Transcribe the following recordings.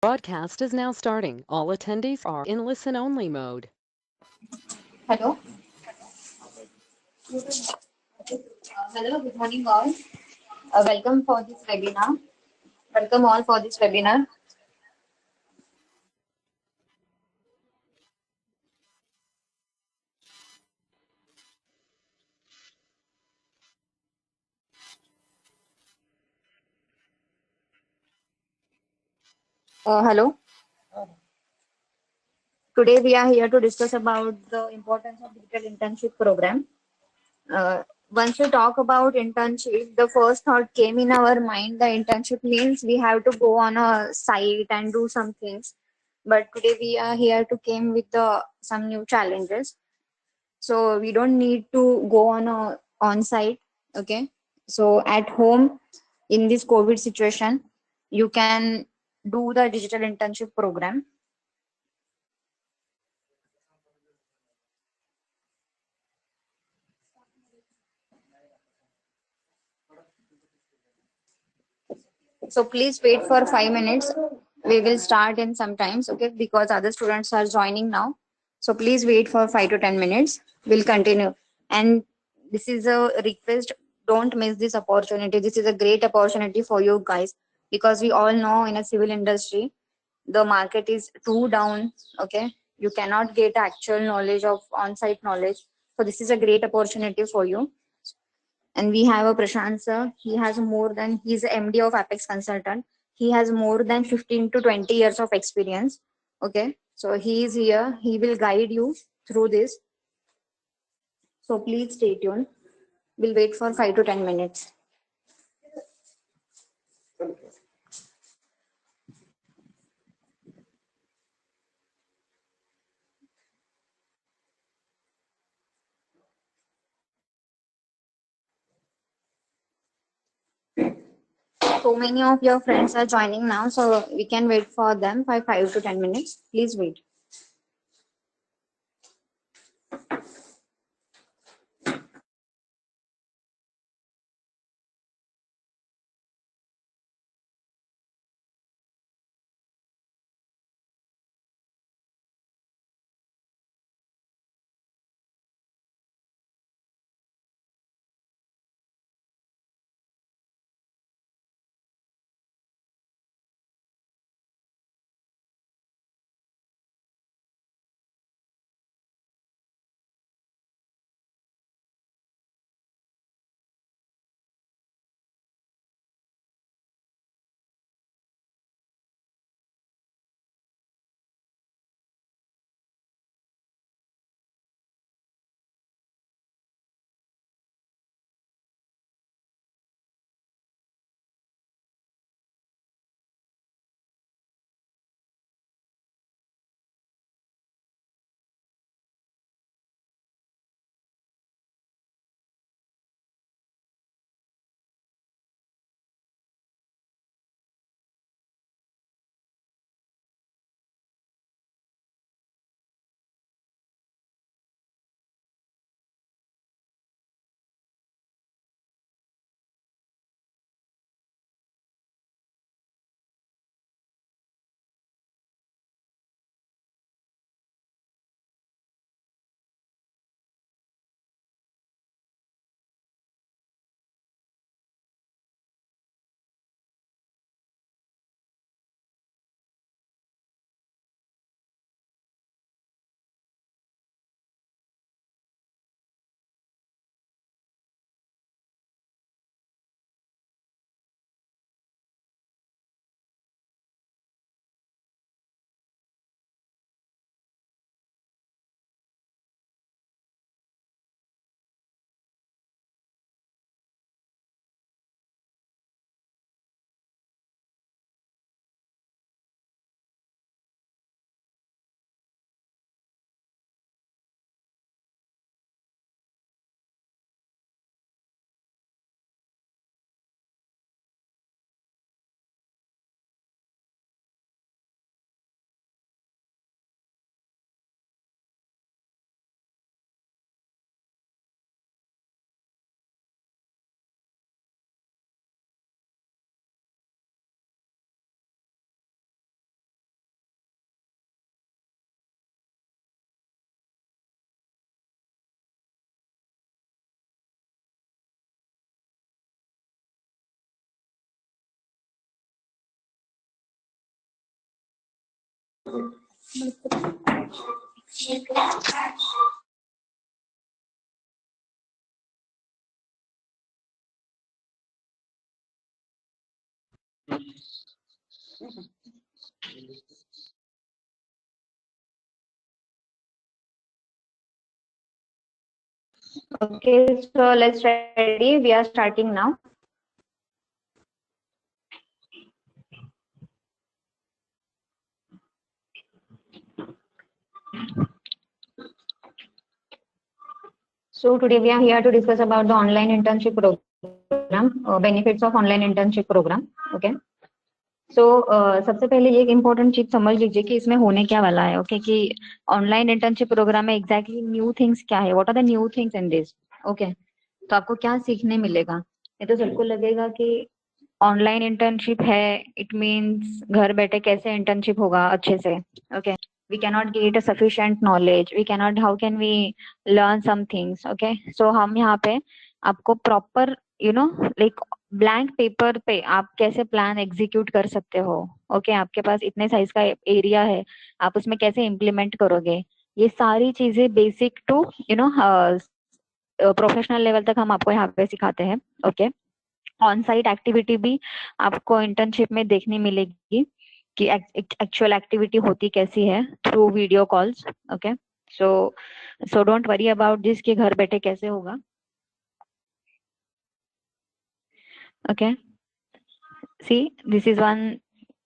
Broadcast is now starting. All attendees are in listen-only mode. Hello. Hello. Good morning, all. Welcome for this webinar. Welcome all for this webinar. Hello. Today we are here to discuss about the importance of digital internship program. Once we talk about internship, the first thought came in our mind. The internship means we have to go on a site and do some things. But today we are here to came with some new challenges. So we don't need to go on a on site. Okay. So at home in this COVID situation, you can do the digital internship program. So please wait for 5 minutes. We will start in some times, okay, because other students are joining now. So please wait for 5 to 10 minutes. We'll continue. And this is a request. Don't miss this opportunity. This is a great opportunity for you guys because we all know in a civil industry, the market is too down. Okay. You cannot get actual knowledge of on-site knowledge. So this is a great opportunity for you. And we have a Prashant sir. He's a MD of Apex Consultant. He has more than 15 to 20 years of experience. Okay. So he is here. He will guide you through this. So please stay tuned. We'll wait for 5 to 10 minutes. So many of your friends are joining now. So we can wait for them by 5 to 10 minutes. Please wait. Okay, so let's ready. We are starting now. So today we are here to discuss about the online internship program, benefits of online internship program. Okay. सो सबसे पहले ये एक important चीज समझ लीजिए कि इसमें होने क्या वाला है। ओके कि ऑनलाइन इंटर्नशिप प्रोग्राम में एग्जैक्टली न्यू थिंग्स क्या है, what are the new things in this. Okay, तो आपको क्या सीखने मिलेगा। ये तो सबको लगेगा कि ऑनलाइन इंटर्नशिप है, इट मीन्स घर बैठे कैसे इंटर्नशिप होगा अच्छे से। Okay, we cannot get a sufficient knowledge, we cannot, how can we learn some things. Okay, so हम यहाँ पे आपको प्रॉपर लाइक ब्लैंक पेपर पे आप कैसे प्लान एग्जीक्यूट कर सकते हो। ओके, आपके पास इतने साइज का एरिया है, आप उसमें कैसे इम्प्लीमेंट करोगे, ये सारी चीजें बेसिक टू प्रोफेशनल लेवल तक हम आपको यहाँ पे सिखाते हैं। ओके, ऑन साइट एक्टिविटी भी आपको इंटर्नशिप में देखने मिलेगी कि एक्चुअल एक्टिविटी होती कैसी है through video calls. Okay, so so don't worry about this कि घर बैठे कैसे होगा। Okay, see, this is one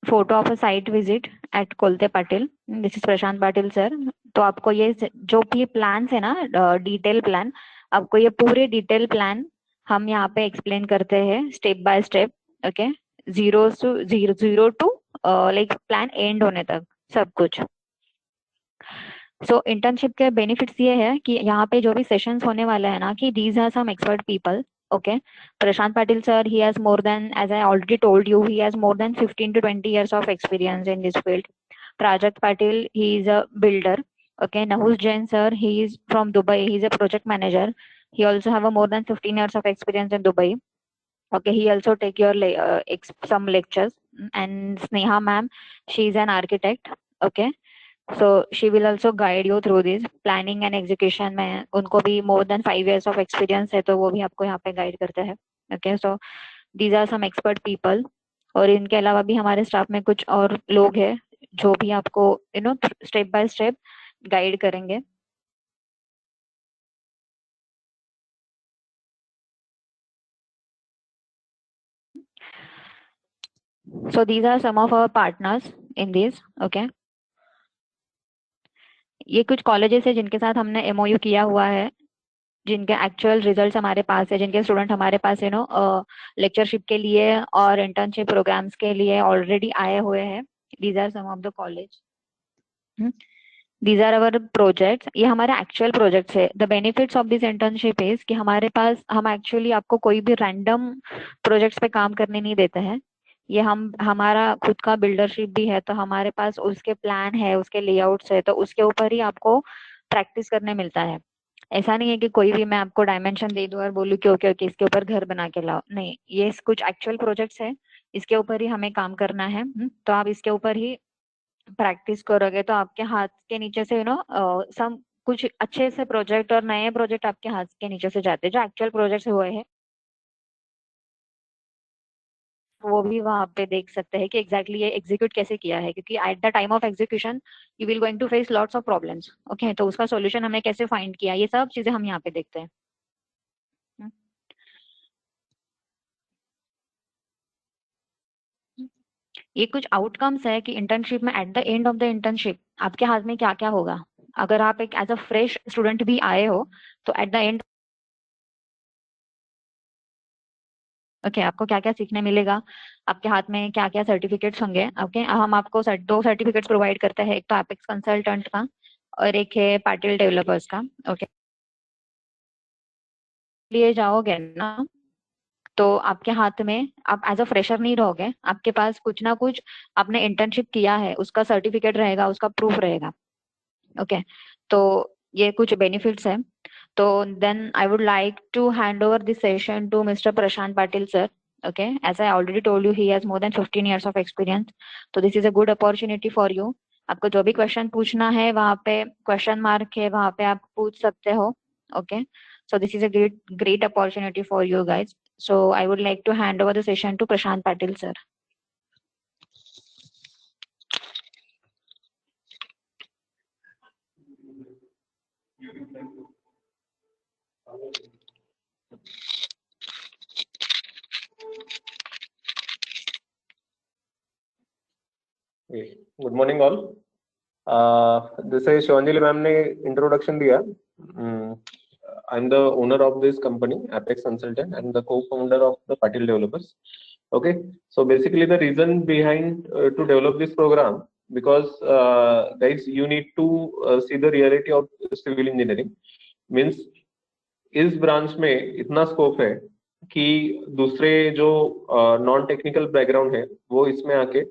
photo of a site visit at Kolte Patil. This is Prashant Patil sir. तो आपको ये जो भी प्लान है ना, डिटेल प्लान, आपको ये पूरे डिटेल प्लान हम यहाँ पे एक्सप्लेन करते हैं step by step. Okay, zero to like plan end होने तक सब कुछ। सो इंटर्नशिप के बेनिफिट्स ये है कि यहाँ पे जो भी सेशंस होने वाला है ना, कि these are some expert people. Okay, Prashant Patil sir, he has more than, as I already told you, he has more than 15 to 20 years of experience in this field. Prajakta Patil, he is a builder. Okay, Nahus Jain sir, he is from Dubai, he is a project manager. He also have a more than 15 years of experience in Dubai. Okay, he also take your some lectures. And Sneha ma'am, she is an architect. Okay, so she will also guide you through this planning and execution में उनको भी more than 5 years of experience है, तो वो भी आपको यहाँ पे गाइड करते हैं। Okay, so these are some expert people. और इनके अलावा भी हमारे स्टाफ में कुछ और लोग हैं जो भी आपको स्टेप बाय स्टेप गाइड करेंगे। So these are some of our partners in this. Okay, ये कुछ कॉलेजेस है जिनके साथ हमने MOU किया हुआ है, जिनके एक्चुअल रिजल्ट्स हमारे पास है, जिनके स्टूडेंट हमारे पास लेक्चरशिप के लिए और इंटर्नशिप प्रोग्राम्स के लिए ऑलरेडी आए हुए हैं। These are some of the college, these are our projects. ये हमारे एक्चुअल प्रोजेक्ट्स है। The benefits of this internship is कि हमारे पास हम एक्चुअली आपको कोई भी रैंडम प्रोजेक्ट्स पे काम करने नहीं देते हैं। ये हमारा खुद का बिल्डरशिप भी है, तो हमारे पास उसके प्लान है, उसके लेआउट्स है, तो उसके ऊपर ही आपको प्रैक्टिस करने मिलता है। ऐसा नहीं है कि कोई भी मैं आपको डायमेंशन दे दूं और बोलूं कि ओके ओके इसके ऊपर घर बना के लाओ, नहीं, ये कुछ एक्चुअल प्रोजेक्ट्स है, इसके ऊपर ही हमें काम करना है। तो आप इसके ऊपर ही प्रैक्टिस करोगे तो आपके हाथ के नीचे से सम कुछ अच्छे से प्रोजेक्ट और नए प्रोजेक्ट आपके हाथ के नीचे से जाते हैं, जो एक्चुअल प्रोजेक्ट्स हुए हैं वो भी वहां पे देख सकते हैं कि एग्जैक्टली ये एग्जीक्यूट कैसे किया है, क्योंकि at the time of execution you will going to face lots of problems. Okay, तो उसका सॉल्यूशन हमें कैसे फाइंड किया, ये सब चीजें हम यहाँ पे देखते हैं। ये कुछ आउटकम्स है कि इंटर्नशिप में at the end of the internship आपके हाथ में क्या क्या होगा। अगर आप एक एज अ फ्रेश स्टूडेंट भी आए हो तो एट द एंड ओके आपको क्या क्या सीखने मिलेगा, आपके हाथ में क्या क्या सर्टिफिकेट्स होंगे। ओके, हम आपको दो सर्टिफिकेट्स प्रोवाइड करते हैं, एक तो एपेक्स कंसल्टेंट का और एक है पाटिल डेवलपर्स का। ओके, लिए जाओगे ना तो आपके हाथ में आप एज अ फ्रेशर नहीं रहोगे, आपके पास कुछ ना कुछ आपने इंटर्नशिप किया है उसका सर्टिफिकेट रहेगा, उसका प्रूफ रहेगा। ओके, तो ये कुछ बेनिफिट्स है। तो then I would like to hand over this session to mister Prashant Patil sir. Okay, as I already told you, he has more than 15 years of experience. So this is a good opportunity for you आपको जो भी question पूछना है वहाँ पे question mark है, वहाँ पे आप पूछ सकते हो. Okay, so this is a great opportunity for you guys. So I would like to hand over the session to Prashant Patil sir. Good morning all. जैसे शिवांजलि मैम ने इंट्रोडक्शन दिया, I am the owner of this company apex consultant and the co-founder of the Patil Developers. Okay, so basically the reason behind to develop this program, because guys, you need to see the reality of civil engineering. Means इस branch में इतना scope है कि दूसरे जो non technical background है वो इसमें आके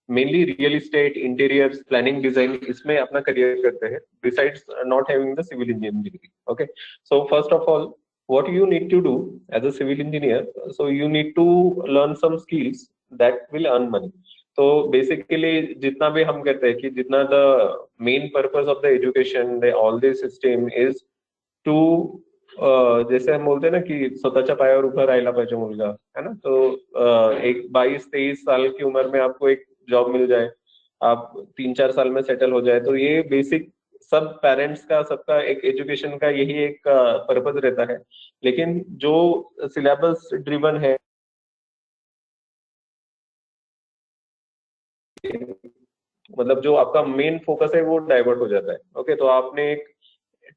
mainly real estate, interiors, planning, design इसमें अपना करियर करते हैं, besides not having the civil engineering degree. Okay, so first of all what you need to do as a civil engineer, so you need to learn some skills that will earn money. तो basically जितना भी हम कहते हैं कि जितना the main purpose of the education, the all this system is to, जैसे हम बोलते हैं ना कि स्वतःच्या पायावर उभं राहायला पाहिजे मुलगा, है ना. तो एक 22-23 साल की उम्र में आपको एक जॉब मिल जाए, आप 3-4 साल में सेटल हो जाए, तो ये बेसिक सब पेरेंट्स का, सबका एक एजुकेशन का यही एक पर्पस रहता है. लेकिन जो सिलेबस ड्रिवन है, मतलब जो आपका मेन फोकस है वो डाइवर्ट हो जाता है. ओके, तो आपने एक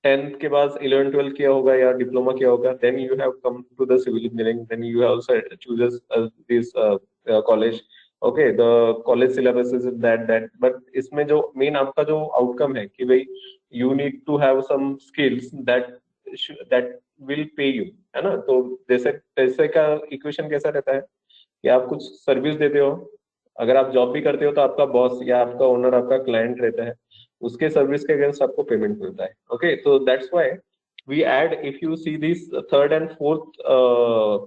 10th के बाद 11th-12th किया होगा या डिप्लोमा किया होगा, then you have come to the civil engineering, then you have chooses this college. Okay, the college syllabus is that, but इसमें जो मेन आपका जो आउटकम है कि भाई you need to have some skills that will pay you, है ना. तो जैसे पैसे का इक्वेशन कैसा रहता है कि आप कुछ सर्विस देते हो, अगर आप जॉब भी करते हो तो आपका बॉस या आपका ओनर आपका क्लाइंट रहता है, उसके सर्विस के अगेंस्ट आपको पेमेंट मिलता है. ओके, तो that's why we add, if you see this third and fourth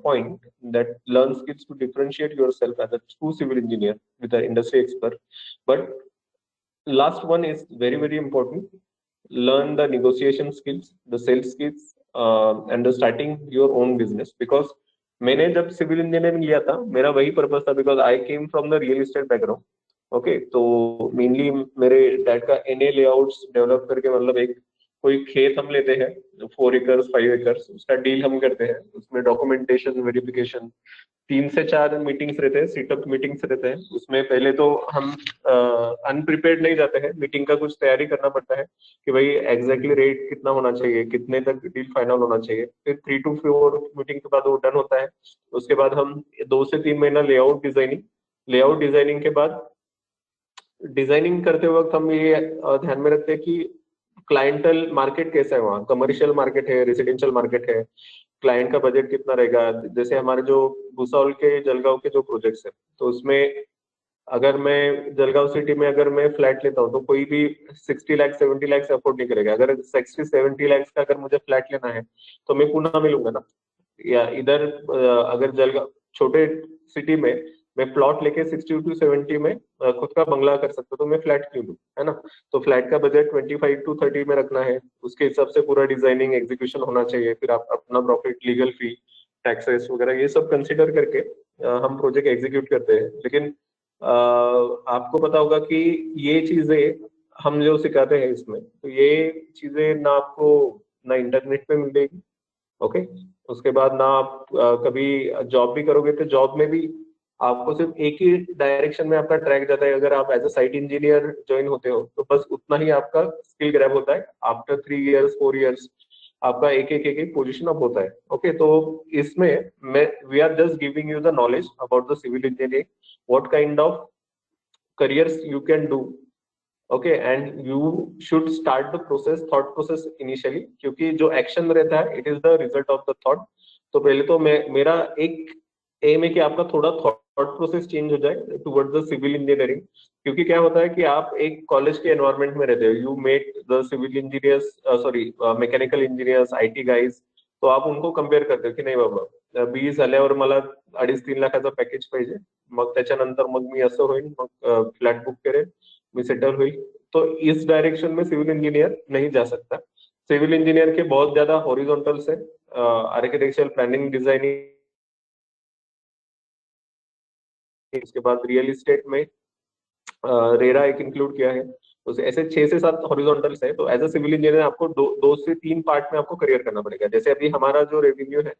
point, that learn skills to differentiate yourself as a true civil engineer with an industry expert. But last one is very very important, learn the negotiation skills, the sales skills, and the starting your own business. Because मैंने जब civil engineering लिया था, मेरा वही purpose था, because I came from the real estate background. Okay, तो mainly मेरे dad का एनए लेआउट्स डेवलप करके, मतलब एक कोई खेत हम लेते हैं 4 एकर्स 5 एकर्स, उसका डील हम करते हैं, उसमें डॉक्यूमेंटेशन, वेरिफिकेशन, 3 से 4 मीटिंग्स रहते हैं, सीटअप मीटिंग्स रहते हैं. उसमें पहले तो हम अनप्रिपेयर्ड नहीं जाते हैं, मीटिंग का कुछ तैयारी करना पड़ता है कि भाई एग्जैक्टली रेट कितना होना चाहिए, कितने तक डील फाइनल होना चाहिए. फिर 3 to 4 मीटिंग के बाद वो डन होता है. उसके बाद हम 2 से 3 महीना लेआउट डिजाइनिंग के बाद, डिजाइनिंग करते वक्त हम ये ध्यान में रखते हैं कि क्लाइंटल मार्केट कैसा है, वहाँ कमर्शियल मार्केट है, रेसिडेंशियल मार्केट है, क्लाइंट का बजट कितना रहेगा. जैसे हमारे जो भूसावल के, जलगांव के जो प्रोजेक्ट्स है, तो उसमें अगर मैं जलगांव सिटी में अगर मैं फ्लैट लेता हूँ तो कोई भी 60 लाख 70 लाख अफोर्ड नहीं करेगा. अगर 60-70 लाख का अगर मुझे फ्लैट लेना है तो मैं पुणे में लूंगा ना, या इधर अगर जलगांव छोटे सिटी में मैं प्लॉट लेके 60 to 70 में खुद का बंगला कर सकता हूँ, तो मैं फ्लैट क्यों लूं, है ना. तो फ्लैट का बजट 25 to 30 में रखना है, उसके हिसाब से पूरा डिजाइनिंग एग्जीक्यूशन होना चाहिए. फिर आप अपना प्रॉफिट, लीगल फी, टैक्सेस वगैरह ये सब कंसिडर करके हम प्रोजेक्ट एग्जीक्यूट करते हैं. लेकिन आपको पता होगा कि ये चीजें हम जो सिखाते हैं इसमें, तो ये चीजें ना आपको ना इंटरनेट पे मिलेगी. ओके, उसके बाद ना आप कभी जॉब भी करोगे तो जॉब में भी आपको सिर्फ एक ही डायरेक्शन में आपका ट्रैक जाता है. अगर आप as a site engineer join होते हो तो बस उतना ही आपका स्किल ग्रैब होता है. आफ्टर 3 years 4 years आपका एक पोजीशन अप होता है. ओके, तो इसमें मैं we are just giving you the knowledge about the civil engineering, what kind of careers you can do. Okay, and you should start the thought process initially, क्योंकि जो action रहता है it is the result of the thought. तो पहले तो मेरा एक M है कि आपका थोड़ा थॉट प्रोसेस चेंज हो जाए टुवर्ड्स द सिविल इंजीनियरिंग. क्योंकि क्या होता है कि आप एक कॉलेज के एनवायरनमेंट में रहते हो, you met the civil engineers, sorry mechanical engineers, IT guys, तो आप उनको कम्पेअर करते हो की नाही बाबा 20 झाल्यावर मला 2.5-3 लाखाचा पॅकेज पाहिजे, मग त्याच्यानंतर मग मी असं होईल, मग फ्लॅट बुक करेन, मी सेटल होईल, तो इस डायरेक्शन में सिविल इंजीनियर नहीं जा सकता। सिविल इंजीनियर के बहुत ज्यादा हॉरिजॉन्टल्स है, आर्किटेक्चरल प्लानिंग डिजाइनिंग, इसके बाद रियल इस्टेट में रेरा एक इंक्लूड किया है। तो ऐसे 6 से 7 हॉरिजॉन्टल्स है। तो एज अ सिविल इंजीनियर आपको दो से 3 पार्ट में आपको करियर करना पड़ेगा। जैसे अभी हमारा जो रेवेन्यू है,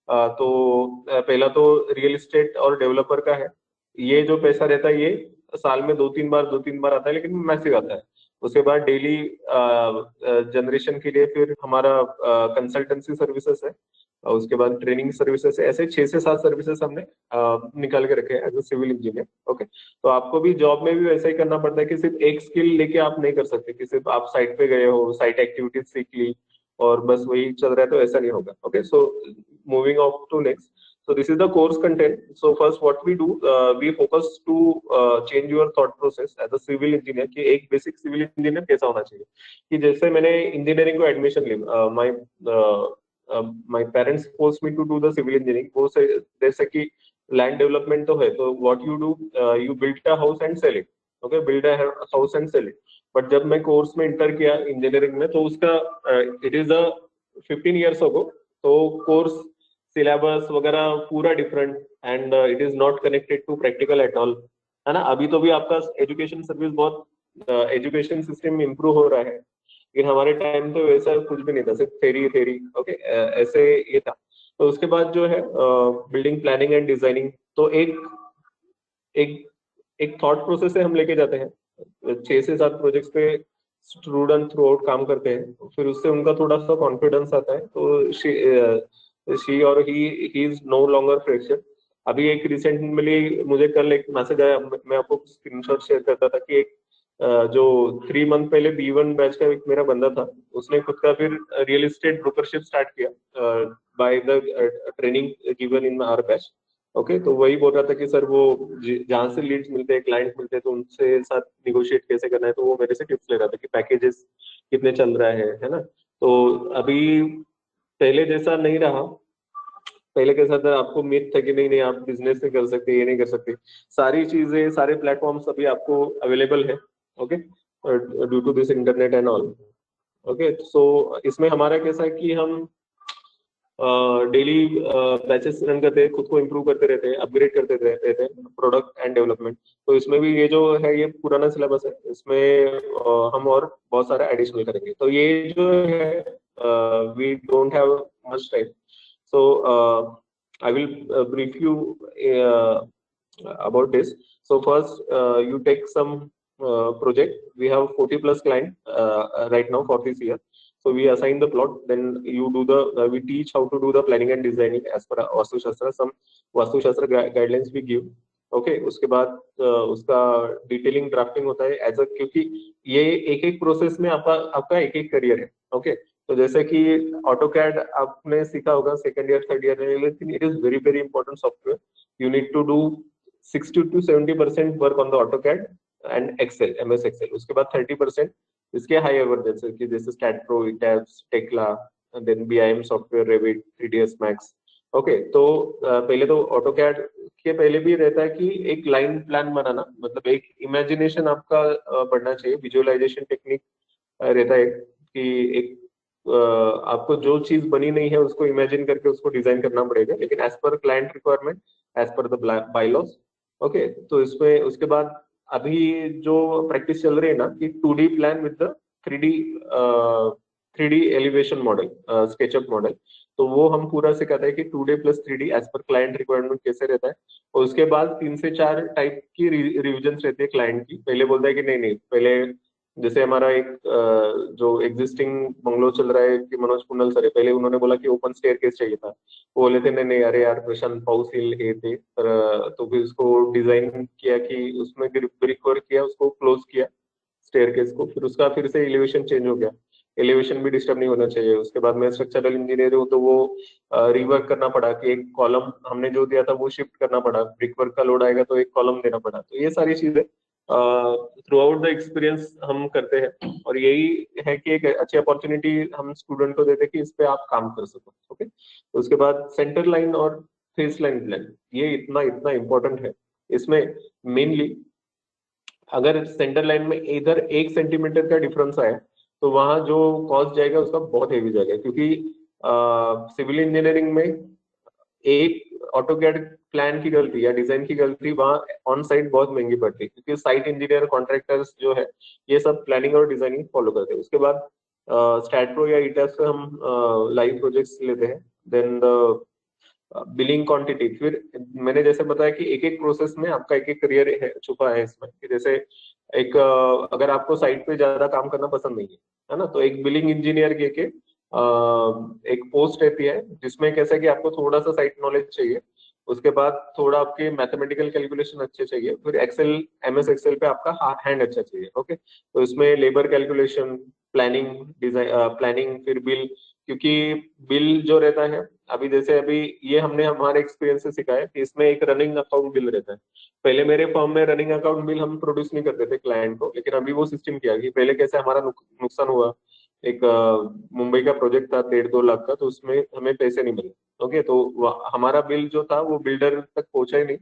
पहला तो रियल इस्टेट और डेवलपर का है। ये जो पैसा रहता है ये साल में 2-3 बार आता है, लेकिन मैसिव आता है। उसके बाद डेली जनरेशन के लिए फिर हमारा कंसल्टेंसी सर्विसेज है, और उसके बाद ट्रेनिंग सर्विसेज है। ऐसे 6 से 7 सर्विसेज हमने निकाल के रखे हैं as a civil engineer. Okay, तो आपको भी जॉब में भी वैसा ही करना पड़ता है कि सिर्फ एक स्किल लेके आप नहीं कर सकते कि सिर्फ आप साइट पे गए हो, साइट एक्टिविटीज सीख ली और बस वही चल रहा है, तो ऐसा नहीं होगा। Okay, so moving of to next, so this is the course content. So first what we do, we focus to change your thought process as a civil engineer कि एक basic civil engineer कैसा होना चाहिए। कि जैसे मैंने engineering को admission ली, my parents forced me to do the civil engineering। वो जैसे कि लैंड डेवलपमेंट तो है, तो what you do, you build a house and sell it. Okay, build a house and sell it. But जब मैं कोर्स में इंटर किया इंजीनियरिंग में, तो उसका it is a 15 years ago, तो कोर्स सिलेबस वगैरह पूरा different, and it is not connected to practical at all, है ना। अभी तो भी आपका एजुकेशन सर्विस बहुत एजुकेशन सिस्टम इम्प्रूव हो रहा है, लेकिन हमारे टाइम तो वैसा कुछ भी नहीं था, सिर्फ थेरी थेरी। ओके, ऐसे ये था। तो उसके बाद जो है बिल्डिंग प्लानिंग एंड डिजाइनिंग, तो एक एक थॉट प्रोसेस से हम लेके जाते हैं। 6 से 7 प्रोजेक्ट्स पे स्टूडेंट थ्रू आउट काम करते हैं, फिर उससे उनका थोड़ा सा कॉन्फिडेंस आता है, तो शी और he is no longer fresher. अभी एक रिसेंटली मुझे कल एक मैसेज आया, मैं आपको स्क्रीनशॉट शेयर करता था कि एक जो 3 मंथ पहले B1 बैच का एक मेरा बंदा था, उसने खुद का फिर रियल एस्टेट ब्रोकरशिप स्टार्ट किया by the training given in our batch. Okay, तो वही बोल रहा था कि सर वो जहाँ से लीड्स मिलते हैं, क्लाइंट मिलते हैं, तो उनसे साथ निगोशिएट कैसे करना है, तो वो मेरे से टिप्स ले रहा था कि पैकेजेस कितने चल रहा है ना। तो अभी पहले जैसा नहीं रहा। पहले कैसा था, आपको मिथ था कि नहीं नहीं आप बिजनेस नहीं कर सकते, ये नहीं कर सकते। सारी चीजें, सारे प्लेटफॉर्म्स अभी आपको अवेलेबल है। Okay, due to this internet and all. Okay, so इसमें हमारा कैसा है कि हम डेली बैचेस रन करते हैं, खुद को इम्प्रूव करते रहते हैं, अपग्रेड करते रहते हैं प्रोडक्ट एंड डेवलपमेंट। तो इसमें भी ये जो है ये पुराना सिलेबस है, इसमें हम और बहुत सारा एडिशनल करेंगे। तो ये जो है we don't have much time, so I will brief you about this. So first you take some project. We have 40 plus client right now for this year. So we assign the plot, then you do the we teach how to do the planning and designing as per Vastu Shastra. Some Vastu Shastra guidelines we give. Okay, उसके बाद उसका detailing drafting होता है as अ, क्योंकि ये एक एक process में आपका एक एक करियर है। ओके, तो जैसे कि ऑटोकैड आपने सीखा होगा सेकंड ईयर थर्ड ईयर में, लेकिन it is very very important software. You need to do 60 to 70% work on the AutoCAD and Excel, MS Excel. उसके बाद 30% इसके हायर वर्जन जैसे STAAD Pro, ETABS, Tekla, then BIM software, Revit, 3ds Max. Okay, तो पहले तो AutoCAD के पहले भी रहता है कि एक लाइन प्लान बनाना, मतलब एक इमेजिनेशन आपका बढ़ना चाहिए, विजुअलाइजेशन टेक्निक रहता है कि एक आपको जो चीज बनी नहीं है उसको इमेजिन करके उसको डिजाइन करना पड़ेगा, लेकिन as per client requirement, as per the bylaws. Okay, तो इसमें उसके बाद अभी जो प्रैक्टिस चल रही है ना कि 2D plan with the 3D elevation model, SketchUp model. तो वो हम पूरा सिखाते हैं कि 2D plus 3D as per client requirement कैसे रहता है। और उसके बाद 3 से 4 टाइप की रिविजन रहती है क्लाइंट की। पहले बोलता है कि नहीं नहीं, पहले जैसे हमारा एक जो एग्जिस्टिंग बंगलो चल रहा है कि मनोज कुंडल सर है, पहले उन्होंने बोला कि ओपन स्टेयरकेस चाहिए था। वो बोले थे नहीं नहीं अरे यार प्रशांत पाउस हिल है थे, तो फिर उसको डिजाइन किया कि उसमें ब्रिक वर्क किया, उसको क्लोज किया स्टेयरकेस को, फिर उसका फिर से एलिवेशन चेंज हो गया। एलिवेशन भी डिस्टर्ब नहीं होना चाहिए। उसके बाद मैं स्ट्रक्चरल इंजीनियर हूँ, तो वो रिवर्क करना पड़ा कि एक कॉलम हमने जो दिया था वो शिफ्ट करना पड़ा, ब्रिक वर्क का लोड आएगा तो एक कॉलम देना पड़ा। तो ये सारी चीजें थ्रू आउट द एक्सपीरियंस हम करते हैं, और यही है कि एक अच्छी अपॉर्चुनिटी हम स्टूडेंट को देते हैं कि इस पे आप काम कर सको। ओके, उसके बाद सेंटर लाइन और फेस लाइन प्लान, ये इतना इतना इम्पोर्टेंट है। इसमें मेनली अगर सेंटर लाइन में इधर 1 सेंटीमीटर का डिफरेंस आया तो वहां जो कॉस्ट जाएगा उसका बहुत हेवी जाएगा, क्योंकि सिविल इंजीनियरिंग में एक ऑटोकैड प्लान की गलती या डिजाइन की गलती वहां ऑन साइट बहुत महंगी पड़ती है, क्योंकि साइट इंजीनियर कॉन्ट्रैक्टर्स जो है ये सब प्लानिंग और डिजाइनिंग फॉलो करते हैं। उसके बाद स्टैटप्रो या ईटैप से हम लाइव प्रोजेक्ट्स लेते हैं। देन बिलिंग क्वांटिटी, फिर मैंने जैसे बताया कि एक एक प्रोसेस में आपका एक एक करियर है छुपा है इसमें, कि जैसे एक अगर आपको साइट पे ज्यादा काम करना पसंद नहीं है ना, तो एक बिलिंग इंजीनियर के एक पोस्ट रहती है जिसमें कैसा है कि आपको थोड़ा सा साइट नॉलेज चाहिए, उसके बाद थोड़ा आपके मैथमेटिकल कैलकुलेशन अच्छे चाहिए, फिर एक्सेल एमएस एक्सेल पे आपका हैंड अच्छा चाहिए। ओके, तो इसमें labour calculation, planning, design, planning, फिर बिल, क्योंकि बिल जो रहता है अभी जैसे अभी ये हमने हमारे एक्सपीरियंस से सीखा है कि इसमें एक रनिंग अकाउंट बिल रहता है। पहले मेरे फर्म में रनिंग अकाउंट बिल हम प्रोड्यूस नहीं करते थे क्लाइंट को, लेकिन अभी वो सिस्टम किया कि पहले कैसे हमारा नुकसान हुआ, एक मुंबई का प्रोजेक्ट था 1.5-2 लाख का, तो उसमें हमें पैसे नहीं मिले। ओके, तो हमारा बिल जो था वो बिल्डर तक पहुंचा ही नहीं,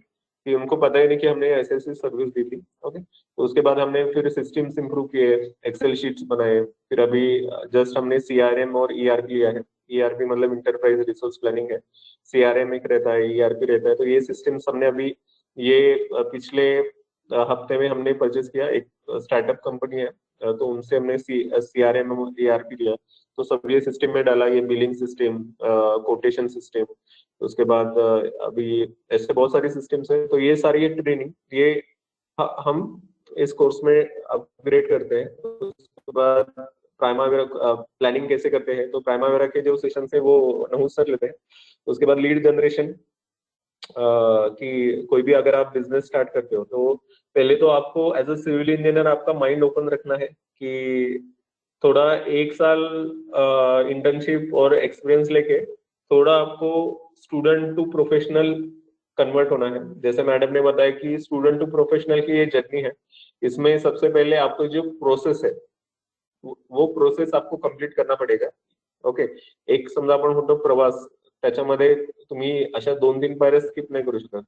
कि उनको पता ही नहीं कि हमने ऐसे ऐसी सर्विस दी थी। ओके, तो उसके बाद हमने फिर सिस्टम्स इंप्रूव किए, एक्सेल शीट्स बनाए, फिर अभी जस्ट हमने सीआरएम और ईआरपी लिया है। ईआरपी मतलब इंटरप्राइज रिसोर्स प्लानिंग है, सीआरएम एक रहता है, ईआरपी रहता है। तो ये सिस्टम्स हमने अभी ये पिछले हफ्ते में हमने परचेज किया, एक स्टार्टअप कंपनी है, तो उनसे हमने सीआरएम और ईआरपी लिया, तो सब ये सिस्टम में डाला, ये बिलिंग सिस्टम, कोटेशन सिस्टम, उसके बाद अभी ऐसे बहुत सारी सिस्टम्स है। तो ये सारी ट्रेनिंग ये हम इस कोर्स में अपग्रेड करते हैं। उसके बाद प्राइमावेरा प्लानिंग कैसे करते हैं, तो प्राइमावेरा के जो सेशन है वो नहुस सर लेते हैं। उसके बाद लीड जनरेशन, कि कोई भी अगर आप बिजनेस स्टार्ट करते हो तो पहले तो आपको एज अ सिविल इंजीनियर आपका माइंड ओपन रखना है, कि थोड़ा 1 साल इंटर्नशिप और एक्सपीरियंस लेके थोड़ा आपको स्टूडेंट टू प्रोफेशनल कन्वर्ट होना है। जैसे मैडम ने बताया कि स्टूडेंट टू प्रोफेशनल की ये जर्नी है, इसमें सबसे पहले आपको जो प्रोसेस है वो प्रोसेस आपको कंप्लीट करना पडेगा। ओके, एक समजा आपण म्हणतो प्रवास, त्याच्यामध्ये तुम्ही अशा 2-3 पायऱ्या स्किप नाही करू शकत.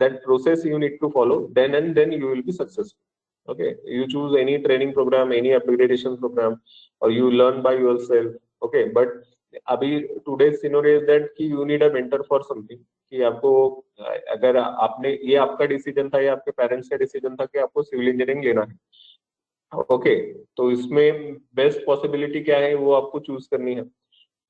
That process you need to follow, then and then you will be successful. Okay, you choose any training program, any upgradation program, or you learn by yourself. Okay, but अभी today's scenario is that कि you need a mentor for something, कि आपको अगर आपने ये आपका decision था या आपके पेरेंट्स का डिसीजन था कि आपको सिविल इंजीनियरिंग लेना है, ओके, तो इसमें बेस्ट पॉसिबिलिटी क्या है वो आपको चूज करनी है।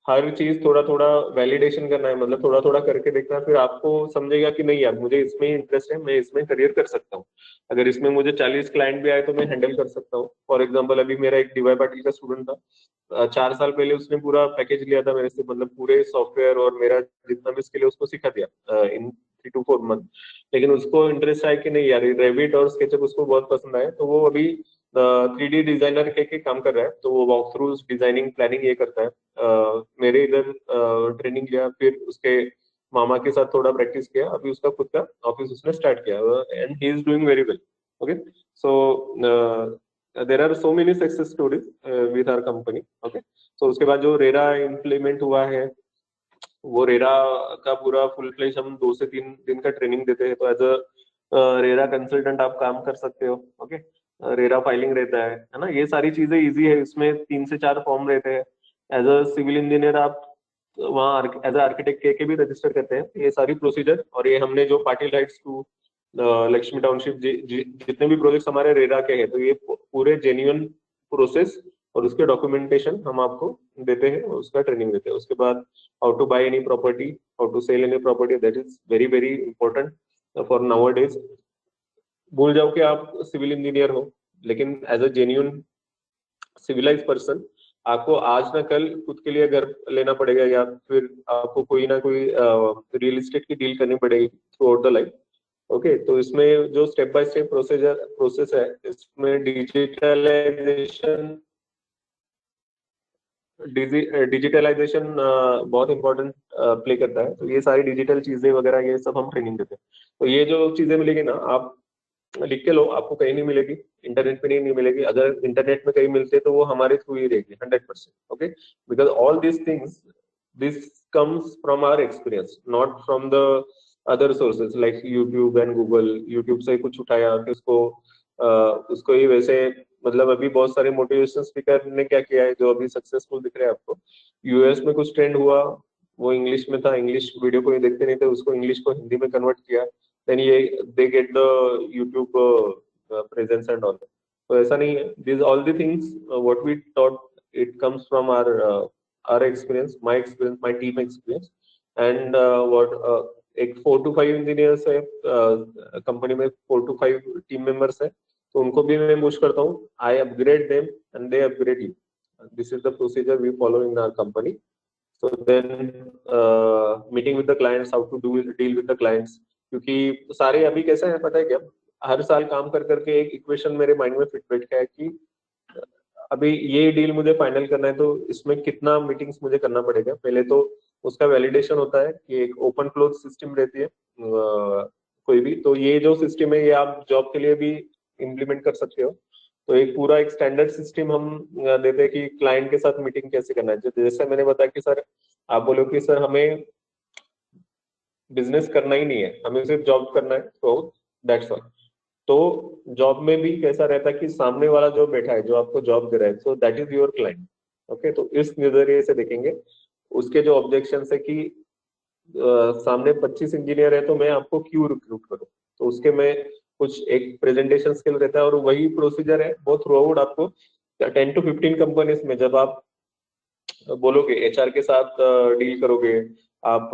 हर चीज थोड़ा थोड़ा वैलिडेशन करना है, मतलब थोड़ा थोड़ा करके देखना है, फिर आपको समझेगा कि नहीं यार मुझे इसमें इंटरेस्ट है, मैं इसमें करियर कर सकता हूँ। अगर इसमें मुझे 40 क्लाइंट भी आए तो मैं हैंडल कर सकता हूँ। फॉर एग्जांपल अभी मेरा एक डीवाई पाटिल का स्टूडेंट था, 4 साल पहले उसने पूरा पैकेज लिया था मेरे से, मतलब पूरे सॉफ्टवेयर और मेरा जितना भी स्किल है उसको सिखा दिया इन 3 to 4 मंथ। लेकिन उसको इंटरेस्ट आया कि नहीं यार रेविट और स्केचअप उसको बहुत पसंद आया, तो वो अभी 3D डिजाइनर के काम कर रहा है। तो वो वॉक थ्रू डिजाइनिंग प्लानिंग ये करता है। मेरे इधर ट्रेनिंग लिया, फिर उसके मामा के साथ थोड़ा प्रैक्टिस किया, अभी उसका खुद का ऑफिस उसने स्टार्ट किया and he is doing very well. Okay, so there are so many success stories with our company. Okay, so उसके बाद जो रेरा इम्प्लीमेंट हुआ है, वो रेरा का पूरा फुल फ्लेज हम 2 से 3 दिन का ट्रेनिंग देते हैं। तो एज अ रेरा कंसल्टेंट आप काम कर सकते हो। ओके, रेरा फाइलिंग रहता है ना, ये सारी चीजें इजी है, इसमें 3 से 4 फॉर्म रहते हैं। एज अ सिविल इंजीनियर आप वहाँ एज अ आर्किटेक्ट के भी रजिस्टर करते हैं, ये सारी प्रोसीजर। और ये हमने जो Patil Heights to Lakshmi Township जितने भी प्रोजेक्ट्स हमारे रेरा के हैं, तो ये पूरे जेन्युइन प्रोसेस और उसके डॉक्यूमेंटेशन हम आपको देते हैं, उसका ट्रेनिंग देते हैं। उसके बाद how to buy any property, how to sell any property, that is very very important for nowadays. भूल जाओ कि आप सिविल इंजीनियर हो, लेकिन as a genuine civilise person आपको आज ना कल खुद के लिए घर लेना पड़ेगा, या फिर आपको कोई ना कोई रियल एस्टेट की डील करनी पड़ेगी through out the life. Okay, तो इसमें जो स्टेप बाय स्टेप प्रोसेस है, इसमें डिजिटलाइजेशन बहुत इंपॉर्टेंट प्ले करता है। तो ये सारी डिजिटल चीजें वगैरह ये सब हम ट्रेनिंग देते हैं। तो ये जो चीजें मिलेगी ना, आप लिख के लो, आपको कहीं नहीं मिलेगी, इंटरनेट पे नहीं मिलेगी। अगर इंटरनेट में कहीं मिलते तो वो हमारे थ्रू ही रहेगी 100%। Okay, because all these things this comes from our experience, not from the other sources like YouTube and Google. YouTube से कुछ उठाया, फिर उसको उसको ही वैसे मतलब अभी बहुत सारे मोटिवेशन स्पीकर ने क्या किया है जो अभी सक्सेसफुल दिख रहे हैं आपको। यूएस में कुछ ट्रेंड हुआ, वो इंग्लिश में था, इंग्लिश वीडियो कोई देखते नहीं थे, उसको इंग्लिश को हिंदी में कन्वर्ट किया, देन ये they get the YouTube presence and all. तो ऐसा नहीं है, this all the things what we taught it comes from our experience, my team experience and what एक 4 to 5 इंजीनियर्स है कंपनी में, 4 to 5 टीम मेंबर्स है, तो उनको भी मैं पुश करता हूँ, I upgrade them and they upgrade you, this is the procedure we follow in our company. So then meeting with the clients, how to deal with the clients, क्योंकि सारे अभी कैसा है पता है क्या, हर साल काम कर करके एक इक्वेशन मेरे माइंड में फिट बैठ गया है कि अभी ये डील मुझे फाइनल करना है तो इसमें कितना मीटिंग्स मुझे करना पड़ेगा। पहले तो उसका वैलिडेशन होता है कि एक ओपन क्लोज सिस्टम रहती है कोई भी, तो ये जो सिस्टम है ये आप जॉब के लिए भी इम्प्लीमेंट कर सकते हो। तो एक पूरा एक स्टैंडर्ड सिस्टम हम देते हैं कि क्लाइंट के साथ मीटिंग कैसे करना है। जैसे मैंने बताया कि सर आप बोलो कि सर हमें बिजनेस करना ही नहीं है, हमें सिर्फ जॉब करना है, तो दैट्स ऑल। तो जॉब में भी कैसा रहता है कि सामने वाला जो बैठा है जो आपको जॉब दे रहा है, so that is your client. Okay, तो इस नजरिए से देखेंगे। उसके जो ऑब्जेक्शन है कि सामने 25 इंजीनियर है तो मैं आपको क्यों रिक्रूट करूं, तो उसके में कुछ एक प्रेजेंटेशन स्किल रहता है, और वही प्रोसीजर है वो थ्रू आउट आपको 10 to 15 कंपनीज में जब आप बोलोगे, एचआर के साथ डील करोगे, आप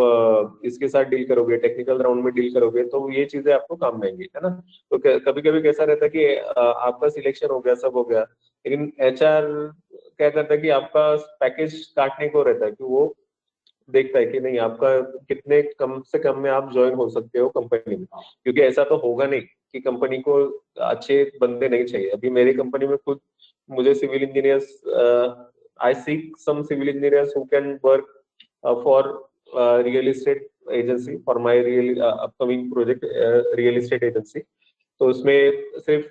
इसके साथ डील करोगे, टेक्निकल राउंड में डील करोगे, तो ये चीजें आपको काम में आएंगी, है ना। तो कभी कभी कैसा रहता है कि आपका सिलेक्शन हो गया, सब हो गया, लेकिन एचआर क्या करता है कि आपका पैकेज काटने को रहता है, कि वो देखता है कि नहीं आपका कितने कम से कम में आप ज्वाइन हो सकते हो कंपनी में, क्योंकि ऐसा तो होगा नहीं कि कंपनी को अच्छे बंदे नहीं चाहिए। अभी मेरी कंपनी में खुद मुझे civil engineers, I seek some civil engineers who can work for real estate agency, for my real upcoming project real estate agency. तो उसमें सिर्फ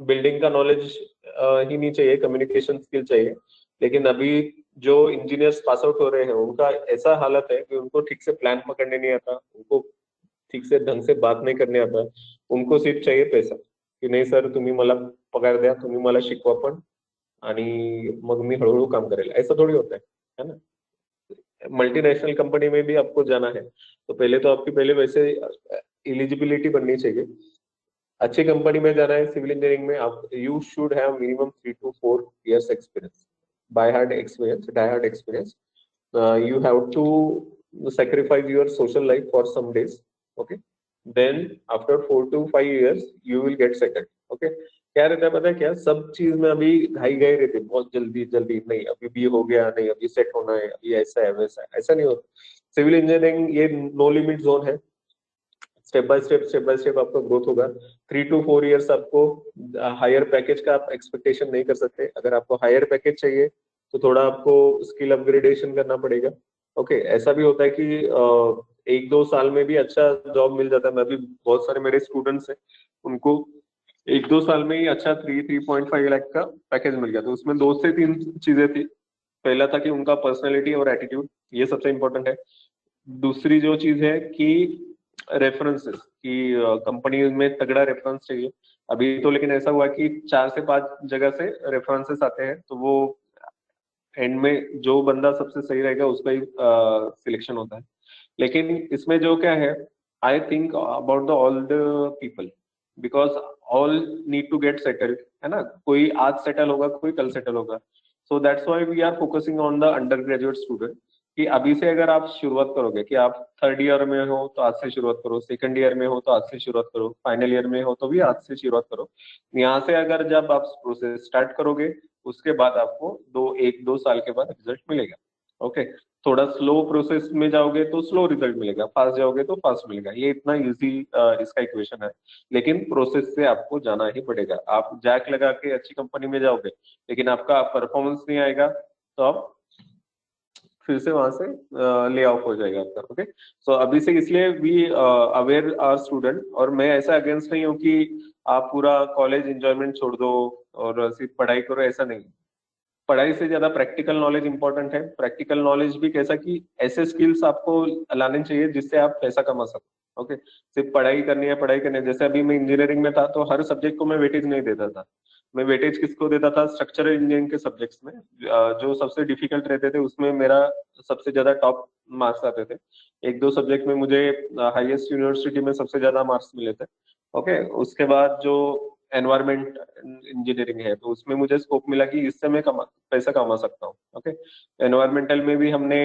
बिल्डिंग का नॉलेज ही नहीं चाहिए, कम्युनिकेशन स्किल चाहिए। लेकिन अभी जो इंजीनियर्स पास आउट हो रहे हैं उनका ऐसा हालत है कि उनको ठीक से प्लान पकड़ने नहीं आता, उनको ठीक से ढंग से बात नाही करणे आता, उनको सिर्फ चाहिए पैसा, की नाही सर तुम्ही मला पगार द्या, तुम्ही मला शिकवा पण आणि मग मी हळूहळू काम करेल, ऐसा थोड़ी होता है ना। मल्टीनेशनल कंपनी में भी आपको जाना है तो पहले तो आपकी पहले वैसे एलिजिबिलिटी बननी चाहिए। अच्छी कंपनी में जाना है सिविल इंजीनियरिंग में, आप you should have minimum 3 to 4 years experience, by hard experience, die hard experience. You have to sacrifice your social life for some days, okay, then after 4 to 5 years you will get settled, okay। क्या रहता है पता है क्या, सब चीज में अभी घाई गए रहते बहुत जल्दी जल्दी, नहीं अभी भी हो गया, नहीं अभी सेट होना है, अभी ऐसा है वैसा है, ऐसा नहीं होता। सिविल इंजीनियरिंग ये नो लिमिट जोन है, स्टेप बाय स्टेप आपका ग्रोथ होगा। 3 to 4 years आपको हायर पैकेज का आप एक्सपेक्टेशन नहीं कर सकते। अगर आपको हायर पैकेज चाहिए तो थोड़ा आपको स्किल अपग्रेडेशन करना पड़ेगा, ओके। ऐसा भी होता है कि 1-2 साल में भी अच्छा जॉब मिल जाता है। मैं भी बहुत सारे मेरे स्टूडेंट्स हैं उनको 1-2 साल में ही अच्छा 3.5 लाख का पैकेज मिल गया। तो उसमें 2 से 3 चीजें थी। पहला था कि उनका पर्सनैलिटी और एटीट्यूड, ये सबसे इम्पोर्टेंट है। दूसरी जो चीज है कि रेफरेंसेस, कि कंपनी में तगड़ा रेफरेंस चाहिए। अभी तो लेकिन ऐसा हुआ कि 4 से 5 जगह से रेफरेंसेस आते हैं, तो वो एंड में जो बंदा सबसे सही रहेगा उसका ही सिलेक्शन होता है। लेकिन इसमें जो क्या है, I think about the all the people, because all need to get settled, है ना। कोई आज सेटल होगा, कोई कल सेटल होगा। So that's why we are focusing on the undergraduate student, कि अभी से अगर आप शुरुआत करोगे कि आप 3rd ईयर में हो तो आज से शुरुआत करो, 2nd ईयर में हो तो आज से शुरुआत करो, फाइनल ईयर में हो तो भी आज से शुरुआत करो। यहाँ से अगर जब आप प्रोसेस स्टार्ट करोगे उसके बाद आपको 1-2 साल के बाद रिजल्ट मिलेगा, ओके। थोड़ा स्लो प्रोसेस में जाओगे तो स्लो रिजल्ट मिलेगा, फास्ट जाओगे तो फास्ट मिलेगा। ये इतना इजी इसका इक्वेशन है, लेकिन प्रोसेस से आपको जाना ही पड़ेगा। आप जैक लगा के अच्छी कंपनी में जाओगे लेकिन आपका परफॉर्मेंस नहीं आएगा तो आप फिर से वहां से ले ऑफ हो जाएगा आपका, ओके। सो अभी से इसलिए वी अवेयर आवर स्टूडेंट, और मैं ऐसा अगेंस्ट नहीं हूँ कि आप पूरा कॉलेज एंजॉयमेंट छोड़ दो और सिर्फ पढ़ाई करो, ऐसा नहीं। पढ़ाई से ज्यादा प्रैक्टिकल नॉलेज इंपॉर्टेंट है। प्रैक्टिकल नॉलेज भी कैसा कि ऐसे स्किल्स आपको लाने चाहिए जिससे आप पैसा कमा सको, ओके, सिर्फ पढ़ाई करनी है, पढ़ाई करनी है। जैसे अभी मैं इंजीनियरिंग में था तो हर सब्जेक्ट को मैं वेटेज नहीं देता था। मैं वेटेज किसको देता था? स्ट्रक्चरल इंजीनियरिंग के सब्जेक्ट्स में जो सबसे डिफिकल्ट रहते थे उसमें मेरा सबसे ज्यादा टॉप मार्क्स आते थे। एक दो सब्जेक्ट में मुझे हाईएस्ट यूनिवर्सिटी में सबसे ज्यादा मार्क्स मिले थे। ओके, उसके बाद जो एनवायरमेंट इंजीनियरिंग है तो उसमें मुझे स्कोप मिला कि इससे मैं पैसा कमा सकता हूँ। ओके, एनवायरमेंटल में भी हमने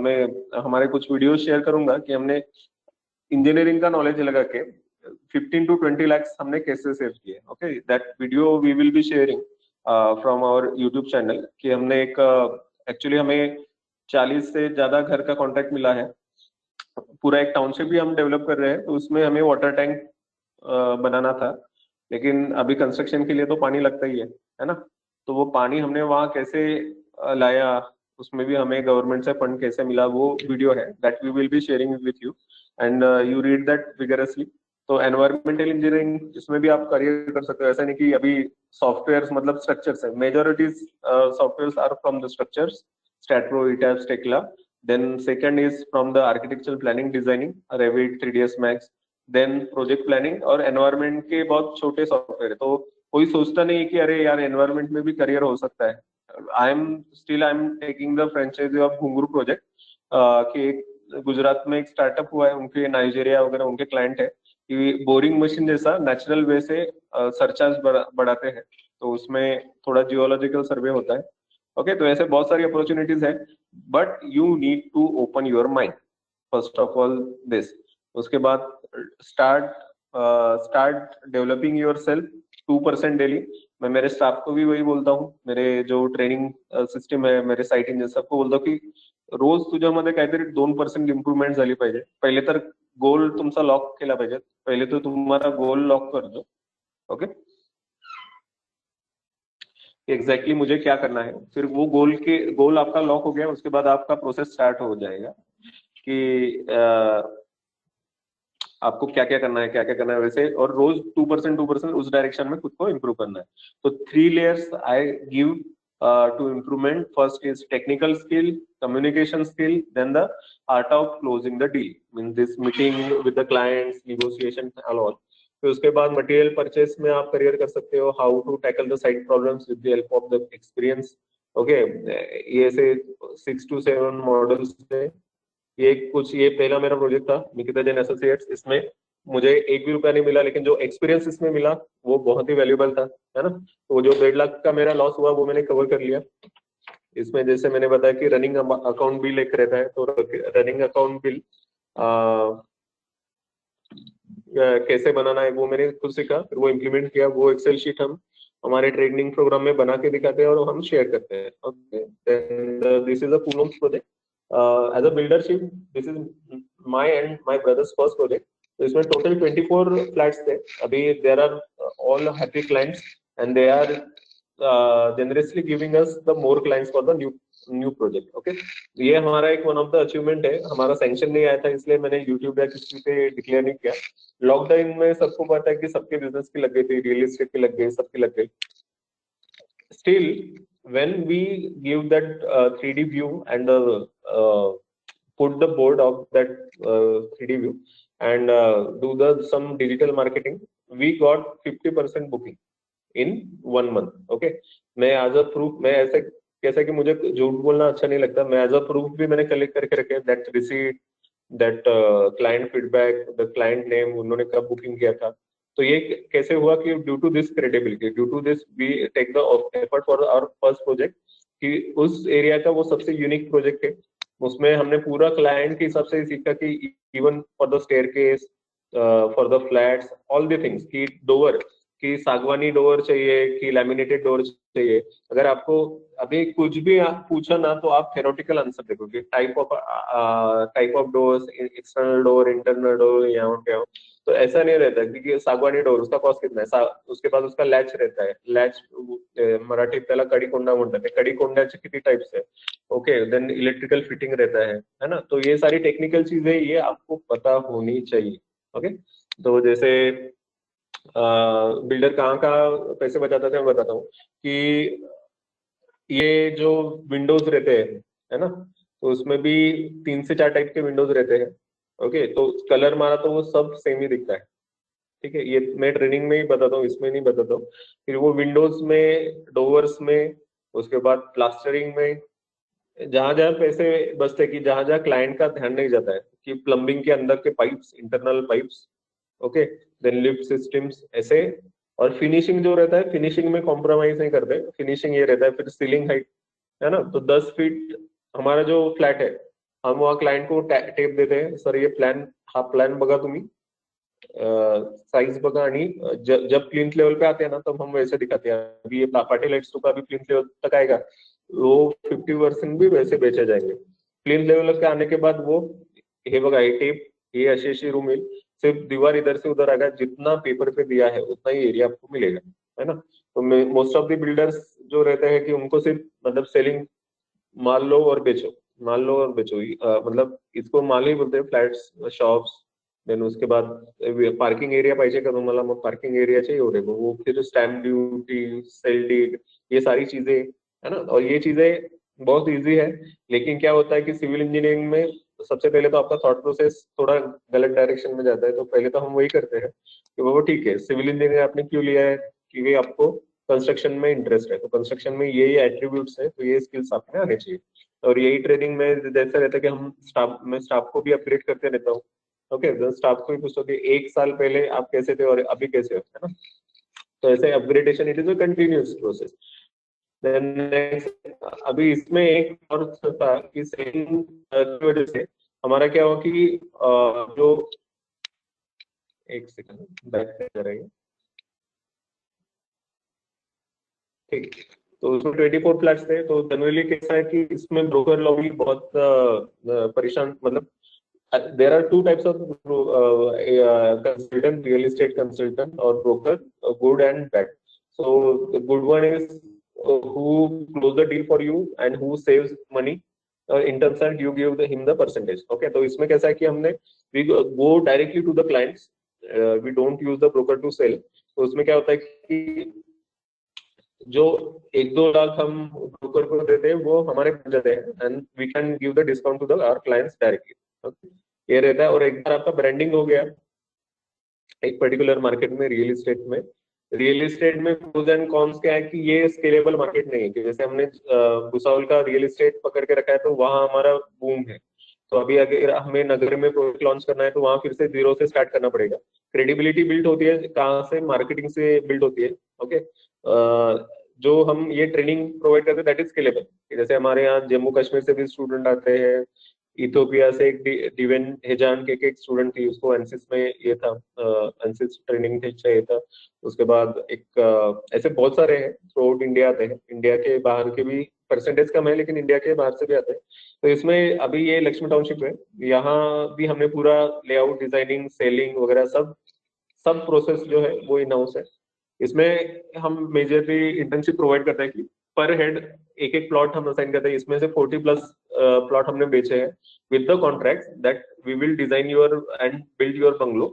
मैं हमारे कुछ वीडियो शेयर करूंगा कि हमने इंजीनियरिंग का नॉलेज लगा के 15 to 20 lakhs हमने कैसे सेव किए। Okay, that video we will be sharing from our YouTube channel कि हमने एक एक्चुअली हमें 40 से ज्यादा घर का कॉन्ट्रैक्ट मिला है। पूरा एक टाउनशिप भी हम डेवलप कर रहे हैं तो उसमें हमें वाटर टैंक बनाना था, लेकिन अभी कंस्ट्रक्शन के लिए तो पानी लगता ही है ना। तो वो पानी हमने वहाँ कैसे लाया, उसमें भी हमें गवर्नमेंट से फंड कैसे मिला, वो वीडियो है that we will be sharing with you and you read that vigorously. तो एनवायरमेंटल इंजीनियरिंग इसमें भी आप करियर कर सकते हो। ऐसा नहीं कि अभी सॉफ्टवेयर मतलब स्ट्रक्चर्स है, majority software are from the structures, STAAD Pro, ETABS, Tekla. Then second is from the architectural planning designing, Revit, 3ds Max, then project planning। और एनवायरमेंट के बहुत छोटे सॉफ्टवेयर है तो कोई सोचता नहीं कि अरे यार एनवायरमेंट में भी करियर हो सकता है। I am taking the franchise of Ghungroo project कि गुजरात में एक स्टार्टअप हुआ है, उनके नाइजीरिया वगैरह उनके क्लाइंट है कि बोरिंग मशीन जैसा नेचुरल वे से सरचार्ज बढ़ाते हैं। तो उसमें थोड़ा जियोलॉजिकल सर्वे होता है। ओके, तो ऐसे बहुत सारी अपॉर्चुनिटीज है, but you need to open your mind first of all this. उसके बाद start developing yourself 2% daily. मैं मेरे स्टाफ को भी वही बोलता हूँ, मेरे जो ट्रेनिंग सिस्टम है, मेरे साइट इंजिनियर सबको बोलता हूँ की रोज तुझ्यामध्ये काहीतरी 2% इम्प्रूव्हमेंट झाली पाहिजे। पहिले तर गोल तुमचा लॉक केला पाहिजे, पहिले तो तुम्हारा गोल लॉक कर दो। ओके, एग्जैक्टली मुझे क्या करना है, फिर वो गोल आपका लॉक हो गया, उसके बाद आपका प्रोसेस स्टार्ट हो जाएगा कि आपको क्या क्या करना है, क्या क्या करना है वैसे, और रोज 2% उस डायरेक्शन में खुद को इम्प्रूव करना है। तो 3 layers I give to improvement. First is technical skill, communication skill, then the art of closing the deal, mean this meeting with the clients, negotiation all. फिर उसके बाद मटेरियल परचेस में आप करियर कर सकते हो, how to tackle the site problems with the help of the experience. Okay, ये से 6 to 7 मॉडल्स है। ये पहला मेरा प्रोजेक्ट था निकिता जैन एसोसिएट्स। इसमें मुझे 1 भी रुपया नहीं मिला, लेकिन जो एक्सपीरियंस इसमें मिला वो बहुत ही वैल्यूएबल था, है ना। तो जो 1.5 लाख का मेरा लॉस हुआ वो मैंने कवर कर लिया। इसमें जैसे मैंने बताया कि रनिंग अकाउंट बिल एक रहता है, तो रनिंग अकाउंट बिल कैसे बनाना है वो मैंने खुद सीखा, फिर वो इम्प्लीमेंट किया। वो एक्सेल शीट हम हमारे ट्रेनिंग प्रोग्राम में बना के दिखाते हैं और हम शेयर करते हैं। Okay, this is a Poonam project as a buildership. This is my and my brothers first project. तो इसमें टोटल 24 फ्लैट्स थे। अभी there are all happy clients and they are generously giving us the more clients for the new project। Okay, ये हमारा एक one of the achievement है। हमारा sanction नहीं आया था इसलिए मैंने यूट्यूब या किसी पे डिक्लेयर नहीं किया। लॉकडाउन में सबको पता है कि सबके बिजनेस की लग गई थी, रियल एस्टेट की लग गई, सबकी लग गई। Still, when we give that 3D view and put the board of that 3D view and do the some digital marketing, we got 50% booking in 1 month। Okay, मैं एज अ प्रूफ, मैं ऐसे कैसा कि मुझे झूठ बोलना अच्छा नहीं लगता, मैं एज अ प्रूफ भी मैंने कलेक्ट करके रखे that receipt, that client feedback, the client name, उन्होंने कब बुकिंग किया था। तो ये कैसे हुआ कि due to this credibility, due to this we take the effort for our first project कि उस एरिया का वो सबसे यूनिक प्रोजेक्ट है। उसमें हमने पूरा क्लाइंट के हिसाब से सीखा कि even for the staircase, for the flats, all the things की डोर कि सागवानी डोर चाहिए कि लैमिनेटेड डोर चाहिए। अगर आपको अभी कुछ भी पूछा ना तो आप थेरोटिकल आंसर देखोगे, type of doors, external door, internal door, यहाँ पे। तो ऐसा नहीं रहता क्योंकि सागवानी डोर उसका कॉस्ट कितना है, उसके बाद उसका लैच रहता है। लॅच मराठीत त्याला कडिकोंडा म्हणतात, ते कडिकोंड्याचे किती टाइप्स है। ओके, देन इलेक्ट्रिकल फिटिंग रहता है ना। तो ये सारी टेक्निकल चीजें ये आपको पता होनी चाहिए। ओके, तो जैसे बिल्डर कहाँ का पैसे बचाता थे मैं बताता हूँ कि ये जो विंडोज रहते हैं, है ना, तो उसमें भी 3 से 4 टाइप के विंडोज रहते हैं। ओके, तो कलर मारा तो वो सब सेम ही दिखता है, ठीक है। ये मैं ट्रेनिंग में ही बताता हूँ, इसमें नहीं बताता हूँ। फिर वो विंडोज में, डोवर्स में, उसके बाद प्लास्टरिंग में, जहां जहां पैसे बचते कि जहां जहां क्लाइंट का ध्यान नहीं जाता है, कि प्लम्बिंग के अंदर के pipes, internal pipes, okay, then lift systems ऐसे। और फिनिशिंग जो रहता है, फिनिशिंग में कॉम्प्रोमाइज नहीं करते, फिनिशिंग ये रहता है। फिर सीलिंग हाइट है ना, तो 10 फीट हमारा जो फ्लैट है, हम वहाँ क्लाइंट को टेप देते हैं, सर ये प्लान, हा प्लान बघा तुम्ही, साइज बघा, आणि जब प्लिंथ लेवल पे आते हैं ना, तब हम वैसे दिखाते हैं। अभी ये पार्टी लाइट्स का भी प्लिंथ लेवल तक आएगा, वो 50% भी वैसे बेचे जाएंगे। प्लिंथ लेवल के आने के बाद वो, हे बघा हे टेप, ये अशी रूम मिल, सिर्फ दीवार इधर से उधर आएगा, जितना पेपर पे दिया है उतना ही एरिया आपको मिलेगा, है ना। तो मोस्ट ऑफ द बिल्डर्स जो रहते हैं कि उनको सिर्फ मतलब सेलिंग, माल लो और बेचो, माल लो और बेचो, मतलब इसको माल ही बोलते हैं, फ्लॅट्स, शॉप्स। देन उसके बाद पार्किंग एरिया पाहिजे का तुम्हाला, मग पार्किंग एरियाचे एवढे, मग वो फिर स्टैम्प ड्यूटी, सेल डीड, ये सारी चीजें, है ना। और ये चीजें बहुत इजी है, लेकिन क्या होता है कि सिविल इंजीनियरिंग में सबसे पहले तो आपका थॉट प्रोसेस थोड़ा गलत डायरेक्शन में जाता है। तो पहले तो हम वही करते हैं कि वो ठीक है, सिविल इंजीनियरिंग आपने क्यों लिया है, कि आपको कंस्ट्रक्शन में इंटरेस्ट है, तो कंस्ट्रक्शन में ये एट्रीब्यूट्स है, तो ये स्किल्स आप में आने चाहिए। और यही ट्रेनिंग में जैसा रहता है कि हम स्टाफ, मैं स्टाफ को भी अपग्रेड करते रहता हूँ। ओके, तो स्टाफ को भी पूछता हूँ कि 1 साल पहले आप कैसे थे और अभी कैसे हो, है ना। तो ऐसे upgradation, it is a continuous process. Then next, अभी इसमें एक और था कि सेलिंग की वजह से हमारा क्या हुआ कि जो, एक सेकंड बैक करेंगे, ठीक। तो उसमें 24 फ्लैट्स थे। तो जनरली कैसा है कि इसमें ब्रोकर लोग भी बहुत परेशान, मतलब there are two types of consultant, real estate consultant or broker, good and bad. So the good one is who close the deal for you and who saves money. In terms of you give him the percentage. Okay, तो इसमें कैसा है कि हमने we go directly to the clients. We don't use the broker to sell. तो उसमें क्या होता है कि जो 1-2 लाख हम ब्रोकर को देते हैं वो हमारे बन जाते हैं, and we can give the discount to the our clients directly. ये रहता है। और एक बार आपका ब्रांडिंग हो गया एक पर्टिकुलर मार्केट में, रियल एस्टेट में, रियल एस्टेट में प्रोज एंड कॉन्स क्या है कि ये स्केलेबल मार्केट नहीं है। कि जैसे हमने भुसावल का रियल एस्टेट पकड़ के रखा है तो वहां हमारा बूम है। तो अभी अगर हमें नगर में प्रोजेक्ट लॉन्च करना है तो वहां फिर से जीरो से स्टार्ट करना पड़ेगा। क्रेडिबिलिटी बिल्ड होती है कहाँ से, मार्केटिंग से बिल्ड होती है। ओके, जो हम ये ट्रेनिंग प्रोवाइड करते हैं दैट इज स्केलेबल। जैसे हमारे यहाँ जम्मू कश्मीर से भी स्टूडेंट आते हैं, इथियोपिया से एक डिवेन हेजान के एक स्टूडेंट थी, उसको एनसिस में ये था, एनसिस ट्रेनिंग चाहिए था। उसके बाद एक ऐसे बहुत सारे हैं, थ्रू आउट इंडिया आते हैं, इंडिया के बाहर के भी परसेंटेज कम है लेकिन इंडिया के बाहर से भी आते हैं। तो इसमें अभी ये लक्ष्मी टाउनशिप है, यहाँ भी हमने पूरा लेआउट, डिजाइनिंग, सेलिंग वगैरह सब सब प्रोसेस जो है वो इन हाउस है। इसमें हम मेजरली इंटर्नशिप प्रोवाइड करते हैं कि पर हेड एक एक प्लॉट हम असाइन करते हैं। इसमें से 40+ प्लॉट हमने बेचे हैं with the contract that we will design your and build your bungalow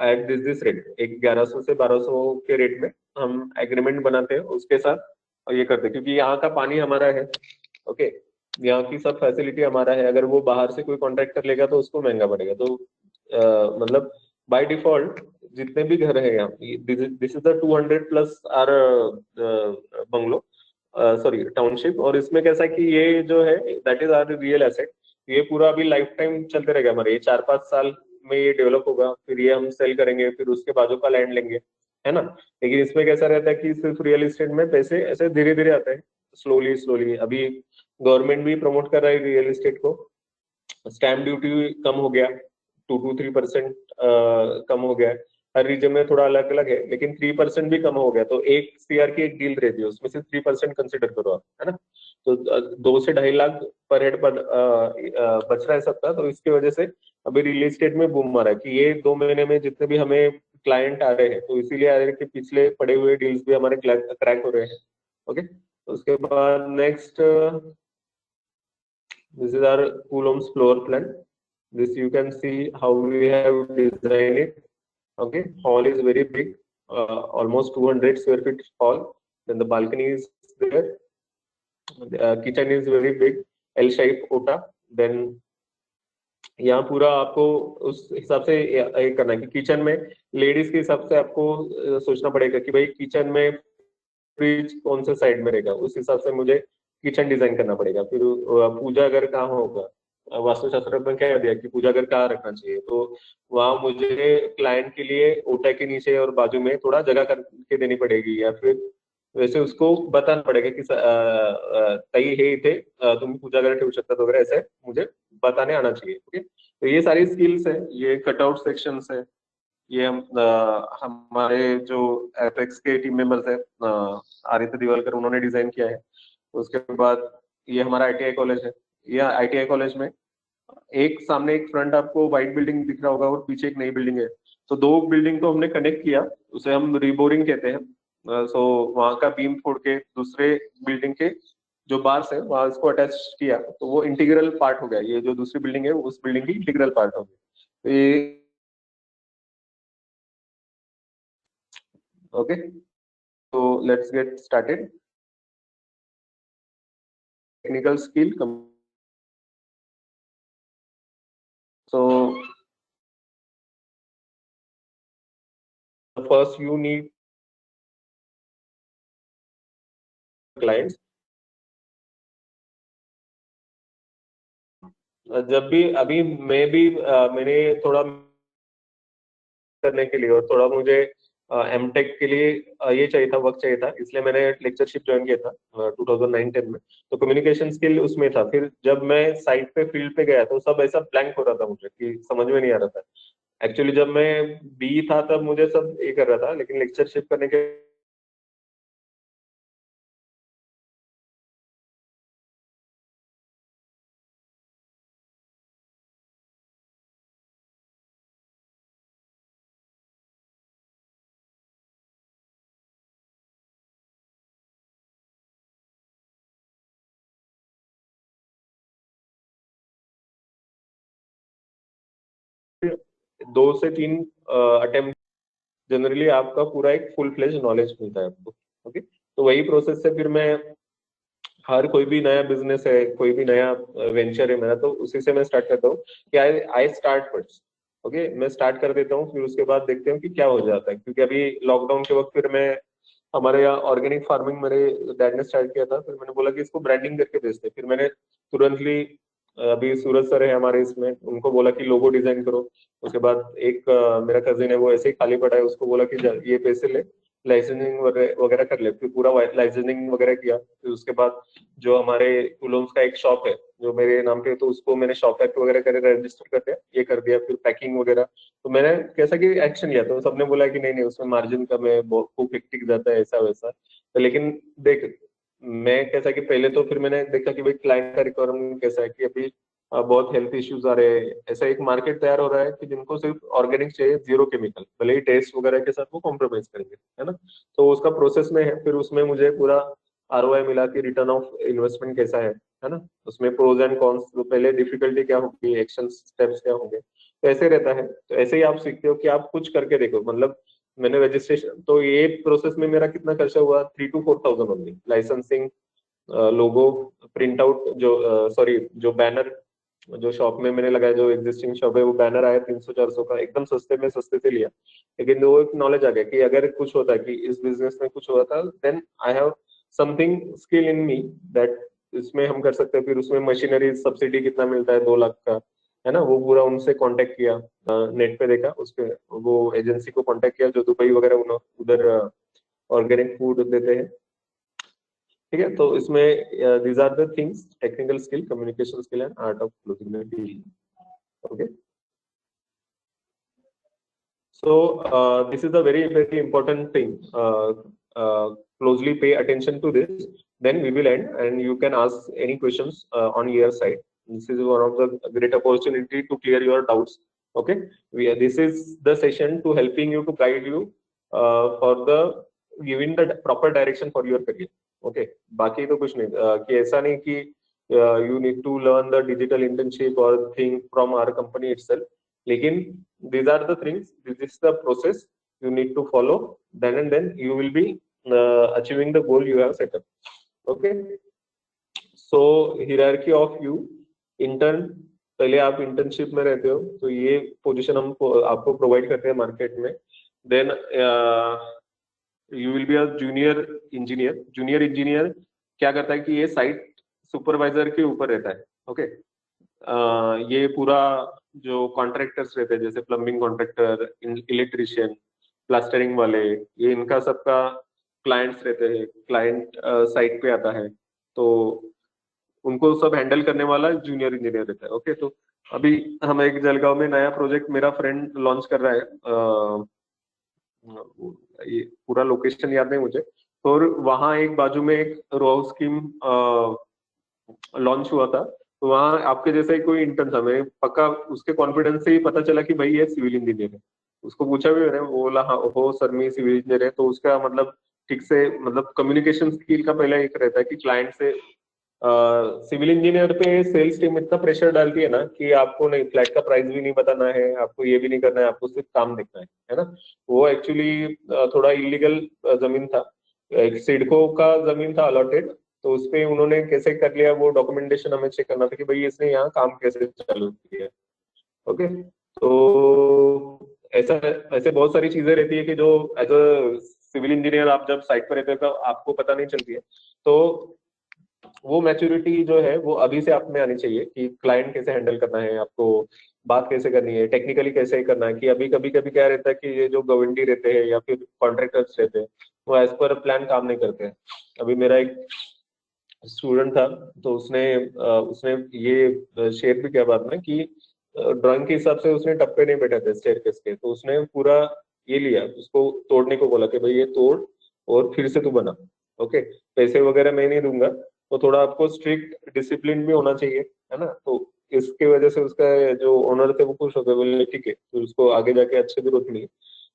at this rate. एक 1100 से 1200 के रेट में हम एग्रीमेंट बनाते हैं उसके साथ, और ये करते हैं क्योंकि यहाँ का पानी हमारा है। ओके, यहाँ की सब फैसिलिटी हमारा है। अगर वो बाहर से कोई कॉन्ट्रैक्ट कर लेगा तो उसको महंगा पड़ेगा। तो मतलब बाय डिफॉल्ट जितने भी घर है यहाँ, this is the 200+ our bungalow, sorry township. और इसमें कैसा है कि ये जो है that is our real asset. ये पूरा अभी लाइफ टाइम चलते रहेगा हमारे, ये 4-5 साल में ये डेवलप होगा, फिर ये हम सेल करेंगे, फिर उसके बाजू का लैंड लेंगे, है ना। लेकिन इसमें कैसा रहता है कि सिर्फ रियल एस्टेट में पैसे ऐसे धीरे धीरे आते हैं, स्लोली स्लोली। अभी गवर्नमेंट भी प्रमोट कर रहा है रियल एस्टेट को, स्टैम्प ड्यूटी कम हो गया, 2 to 3% कम हो गया है। हर रीजन में थोड़ा अलग अलग है, लेकिन 3% भी कम हो गया। तो 1 CR की एक डील रहती है, उसमें से 3% कंसिडर करो आप, है ना। तो 2 से 2.5 लाख पर हेड पर बच रहा है सबका। तो इसकी वजह से अभी रियल एस्टेट में बूम मारा है कि ये 2 महीने में जितने भी हमें क्लाइंट आ रहे हैं, तो इसीलिए आ रहे हैं कि पिछले पड़े हुए डील्स भी हमारे क्रैक हो रहे हैं। ओके, उसके बाद next, this is our Coulomb's floor plan. This you can see how we have designed it. Okay, hall is very big, almost 200 square feet hall. Then the balcony is there. Kitchen is very big, L-shaped ota. Then यहाँ पूरा आपको उस हिसाब से ये करना है कि किचन में लेडीज के हिसाब से आपको सोचना पड़ेगा कि भाई किचन में फ्रिज कौन से साइड में रहेगा, उस हिसाब से मुझे किचन डिजाइन करना पड़ेगा। फिर पूजा घर कहाँ होगा, वास्तुशास्त्र में क्या दिया कि पूजा घर कहाँ रखना चाहिए, तो वहां मुझे क्लाइंट के लिए ओटा के नीचे और बाजू में थोड़ा जगह करके देनी पड़ेगी, या फिर वैसे उसको बताना पड़ेगा कि ताई हे इथे तुम्ही पूजा घर ठेवू शकता वगैरह, ऐसे मुझे बताने आना चाहिए। ओके, तो ये सारी स्किल्स है, ये कटआउट सेक्शंस है, ये हमारे जो एपेक्स के टीम मेंबर्स है आदित्य दिवालकर, उन्होंने डिजाइन किया है। उसके बाद ये हमारा आईटीआई कॉलेज है। ये आईटीआई कॉलेज में एक सामने एक फ्रंट आपको व्हाइट बिल्डिंग दिख रहा होगा और पीछे एक नई बिल्डिंग है, तो दो बिल्डिंग को हमने कनेक्ट किया, उसे हम रिबोरिंग कहते हैं। सो वहां का बीम फोड़ के दूसरे बिल्डिंग के जो बार्स है वहां इसको अटैच किया, तो वो इंटीग्रल पार्ट हो गया। ये जो दूसरी बिल्डिंग है उस बिल्डिंग की इंटीग्रल पार्ट हो गई। तो ये okay, so let's get started. Technical skill. So first you need clients. जब भी अभी मैं भी मैंने थोड़ा करने के लिए और थोड़ा मुझे एमटेक के लिए ये चाहिए था, वक्त चाहिए था, इसलिए मैंने लेक्चरशिप ज्वाइन किया था 2009-10 में। तो कम्युनिकेशन स्किल उसमें था। फिर जब मैं साइट पे फील्ड पे गया तो सब ऐसा ब्लैंक हो रहा था मुझे कि समझ में नहीं आ रहा था। एक्चुअली जब मैं बी था तब मुझे सब ये कर रहा था, लेकिन लेक्चरशिप करने के दो से तीन अटेम्प्ट जनरली आपका पूरा एक फुल फ्लेज नॉलेज मिलता है आपको। ओके, तो वही प्रोसेस से फिर मैं हर कोई भी नया बिजनेस है, कोई भी नया वेंचर है मेरा, तो उसी से मैं स्टार्ट करता हूँ कि आई आई स्टार्ट फर्स्ट। ओके, मैं स्टार्ट कर देता हूँ, फिर उसके बाद देखते हैं कि क्या हो जाता है। क्योंकि अभी लॉकडाउन के वक्त फिर मैं हमारे यहाँ ऑर्गेनिक फार्मिंग मेरे डैड ने स्टार्ट किया था, फिर मैंने बोला कि इसको ब्रांडिंग करके बेचते। फिर मैंने तुरंतली अभी सूरज सर है हमारे इसमें, उनको बोला कि लोगो डिजाइन करो। उसके बाद एक मेरा कजिन है, वो ऐसे ही खाली पड़ा है, उसको बोला कि ये पैसे ले लाइसेंसिंग वगैरह कर ले। फिर पूरा लाइसेंसिंग वगैरह किया। फिर उसके बाद जो हमारे टूलोम्स का एक शॉप है जो मेरे नाम पे, तो उसको मैंने शॉप एक्ट वगैरह कर रजिस्टर कर दिया, ये कर दिया। फिर पैकिंग वगैरह, तो मैंने कैसा कि एक्शन लिया, तो सबने बोला कि नहीं नहीं उसमें मार्जिन कम है, खूब टिक जाता है, ऐसा वैसा। तो लेकिन देख, मैं कैसा कि पहले तो फिर मैंने देखा कि भाई क्लाइंट का रिक्वायरमेंट कैसा है कि अभी बहुत हेल्थ इश्यूज आ रहे हैं। ऐसा एक मार्केट तैयार हो रहा है कि जिनको सिर्फ ऑर्गेनिक चाहिए, जीरो केमिकल, भले ही टेस्ट वगैरह के साथ वो कॉम्प्रोमाइज करेंगे, है ना। तो उसका प्रोसेस में है, फिर उसमें मुझे पूरा आरओआई मिला कि रिटर्न ऑफ इन्वेस्टमेंट कैसा है ना। उसमें प्रोज एंड कॉन्स, तो पहले डिफिकल्टी क्या होगी, एक्शन स्टेप्स क्या होंगे, तो ऐसे रहता है। तो ऐसे ही आप सीखते हो कि आप कुछ करके देखो। मतलब मैंने रजिस्ट्रेशन, तो ये प्रोसेस में मेरा कितना खर्चा हुआ, 3 to 4 thousand only. Licensing, logo, print out, जो सॉरी जो बैनर जो शॉप में मैंने लगाया, जो एग्जिस्टिंग शॉप है, वो बैनर आया 300-400 का, एकदम सस्ते में, सस्ते से लिया। लेकिन वो एक नॉलेज आ गया कि अगर कुछ होता है कि इस बिजनेस में कुछ हुआ था, then I have something skill in me that इसमें हम कर सकते हैं। फिर उसमें मशीनरी सब्सिडी कितना मिलता है, 2 लाख का, है ना। वो पूरा उनसे कांटेक्ट किया, नेट पे देखा, उस पे वो एजेंसी को कांटेक्ट किया जो दुबई वगैरह उधर ऑर्गेनिक फूड देते हैं। ठीक है, तो इसमें these are the things: technical skill, communication skill and art of closing the deal. Okay, so this is a very very important thing. Closely pay attention to this, then we will end and you can ask any questions on your side. This is one of the great opportunity to clear your doubts. Okay, this is the session to helping you, to guide you for the giving the proper direction for your career. Okay, बाकी तो कुछ नहीं कि ऐसा नहीं कि you need to learn the digital internship or thing from our company itself. लेकिन these are the things, this is the process you need to follow, then and then you will be achieving the goal you have set up. Okay, so hierarchy of you: intern, पहले आप internship में रहते हो तो ये position हम आपको provide करते हैं मार्केट में। Then you will be a junior engineer. Junior engineer क्या करता है कि ये साइट सुपरवाइजर के ऊपर रहता है। ओके, ये पूरा जो कॉन्ट्रैक्टर्स रहते हैं जैसे प्लम्बिंग कॉन्ट्रैक्टर, इलेक्ट्रिशियन, प्लास्टरिंग वाले, ये इनका सबका क्लाइंट्स रहते हैं। क्लाइंट साइट पे आता है तो उनको सब हैंडल करने वाला जूनियर इंजीनियर रहता है। ओके, तो अभी हम एक जलगांव में नया प्रोजेक्ट मेरा फ्रेंड लॉन्च कर रहा है। ये पूरा लोकेशन याद नहीं मुझे। और वहाँ एक बाजू में एक रो हाउस स्कीम लॉन्च हुआ था। तो वहाँ आपके जैसा ही कोई इंटर्न था, मैं पक्का उसके कॉन्फिडेंस से ही पता चला कि भाई ये सिविल इंजीनियर है। उसको पूछा भी मैंने, वो बोला हाँ हो सर मैं सिविल इंजीनियर है। तो उसका मतलब ठीक से मतलब कम्युनिकेशन स्किल का पहला एक रहता है कि क्लाइंट से सिविल इंजीनियर पे सेल्स टीम इतना प्रेशर डालती है ना कि आपको नहीं फ्लैट का प्राइस भी नहीं बताना है, आपको ये भी नहीं करना है, आपको सिर्फ काम देखना है ना। वो एक्चुअली थोड़ा इलीगल जमीन था, एक सिडको का जमीन था अलॉटेड। तो उसपे उन्होंने कैसे कर लिया वो डॉक्यूमेंटेशन हमें चेक करना था कि भाई इसने यहाँ काम कैसे चालू किया। ओके, तो ऐसा ऐसे बहुत सारी चीजें रहती है कि जो एज अ सिविल इंजीनियर आप जब साइट पर रहते हो तो आपको पता नहीं चलती है। तो वो मैच्योरिटी जो है वो अभी से आप में आनी चाहिए कि क्लाइंट कैसे हैंडल करना है, आपको बात कैसे करनी है, टेक्निकली कैसे करना है। कि अभी कभी कभी क्या रहता है कि ये जो गवर्नमेंट रहते हैं या फिर कॉन्ट्रैक्टर्स रहते हैं वो एज पर प्लान काम नहीं करते हैं। अभी मेरा एक स्टूडेंट था तो उसने ये शेयर भी किया बाद में कि ड्राइंग के हिसाब से उसने टप्पे नहीं बैठे थे स्टेयरकेस के। तो उसने पूरा ये लिया, उसको तोड़ने को बोला कि भाई ये तोड़ और फिर से तू बना। ओके, पैसे वगैरह मैं नहीं दूंगा। तो थोड़ा आपको स्ट्रिक्ट डिसिप्लिन भी होना चाहिए, है ना। तो इसके वजह से उसका जो ओनर थे वो खुश हो गए, बोले ठीक है तो उसको आगे जाके अच्छी जरूरत नहीं है।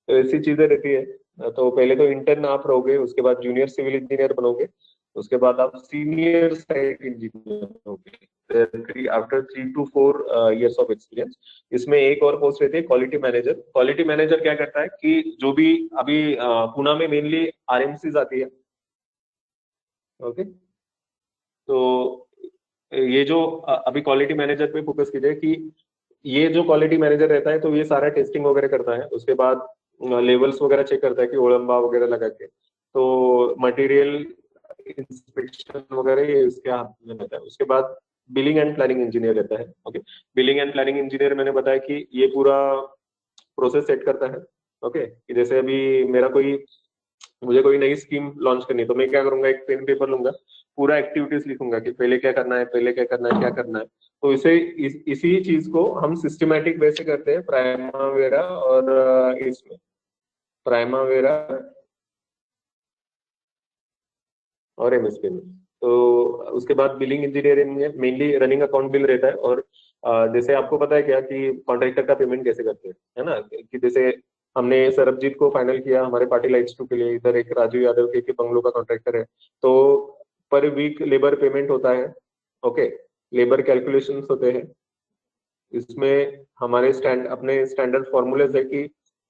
तो ऐसी चीजें रहती है। तो पहले तो इंटर्न आप रहोगे, उसके बाद जूनियर सिविल इंजीनियर बनोगे, उसके बाद आप सीनियर साइट इंजीनियर होगे after 3 to 4 years of experience. इसमें एक और पोस्ट रहती है क्वालिटी मैनेजर। क्वालिटी मैनेजर क्या करता है कि जो भी अभी पुणे में मेनली आरएमसीज आती है। ओके, तो ये जो अभी क्वालिटी मैनेजर पे फोकस कीजिए कि ये जो क्वालिटी मैनेजर रहता है तो ये सारा टेस्टिंग वगैरह करता है। उसके बाद लेवल्स वगैरह चेक करता है कि ओलंबा वगैरह लगा के। तो मटेरियल इंस्पेक्शन वगैरह ये इसके हाथ में रहता है। उसके बाद बिलिंग एंड प्लानिंग इंजीनियर रहता है। Okay, billing and planning engineer मैंने बताया कि ये पूरा प्रोसेस सेट करता है। ओके, कि जैसे अभी मेरा कोई मुझे कोई नई स्कीम लॉन्च करनी है तो मैं क्या करूंगा, एक पेन पेपर लूंगा, पूरा एक्टिविटीज लिखूंगा कि पहले क्या करना है, पहले क्या करना है, क्या करना है। तो इसी चीज को हम सिस्टमैटिक वे से करते हैं प्राइमावेरा और इसमें प्राइमावेरा और एमएसपी में। तो उसके बाद बिलिंग इंजीनियरिंग में मेनली रनिंग अकाउंट बिल रहता है। और जैसे आपको पता है क्या कि कॉन्ट्रैक्टर का पेमेंट कैसे करते हैं, है ना। कि जैसे हमने सरबजीत को फाइनल किया हमारे पार्टी लाइट्स 2 के लिए, इधर एक राजू यादव के बंगलो का कॉन्ट्रैक्टर है। तो पर वीक लेबर पेमेंट होता है। ओके, लेबर कैलकुलेशंस होते हैं। इसमें हमारे अपने स्टैंडर्ड फॉर्मूलेज है कि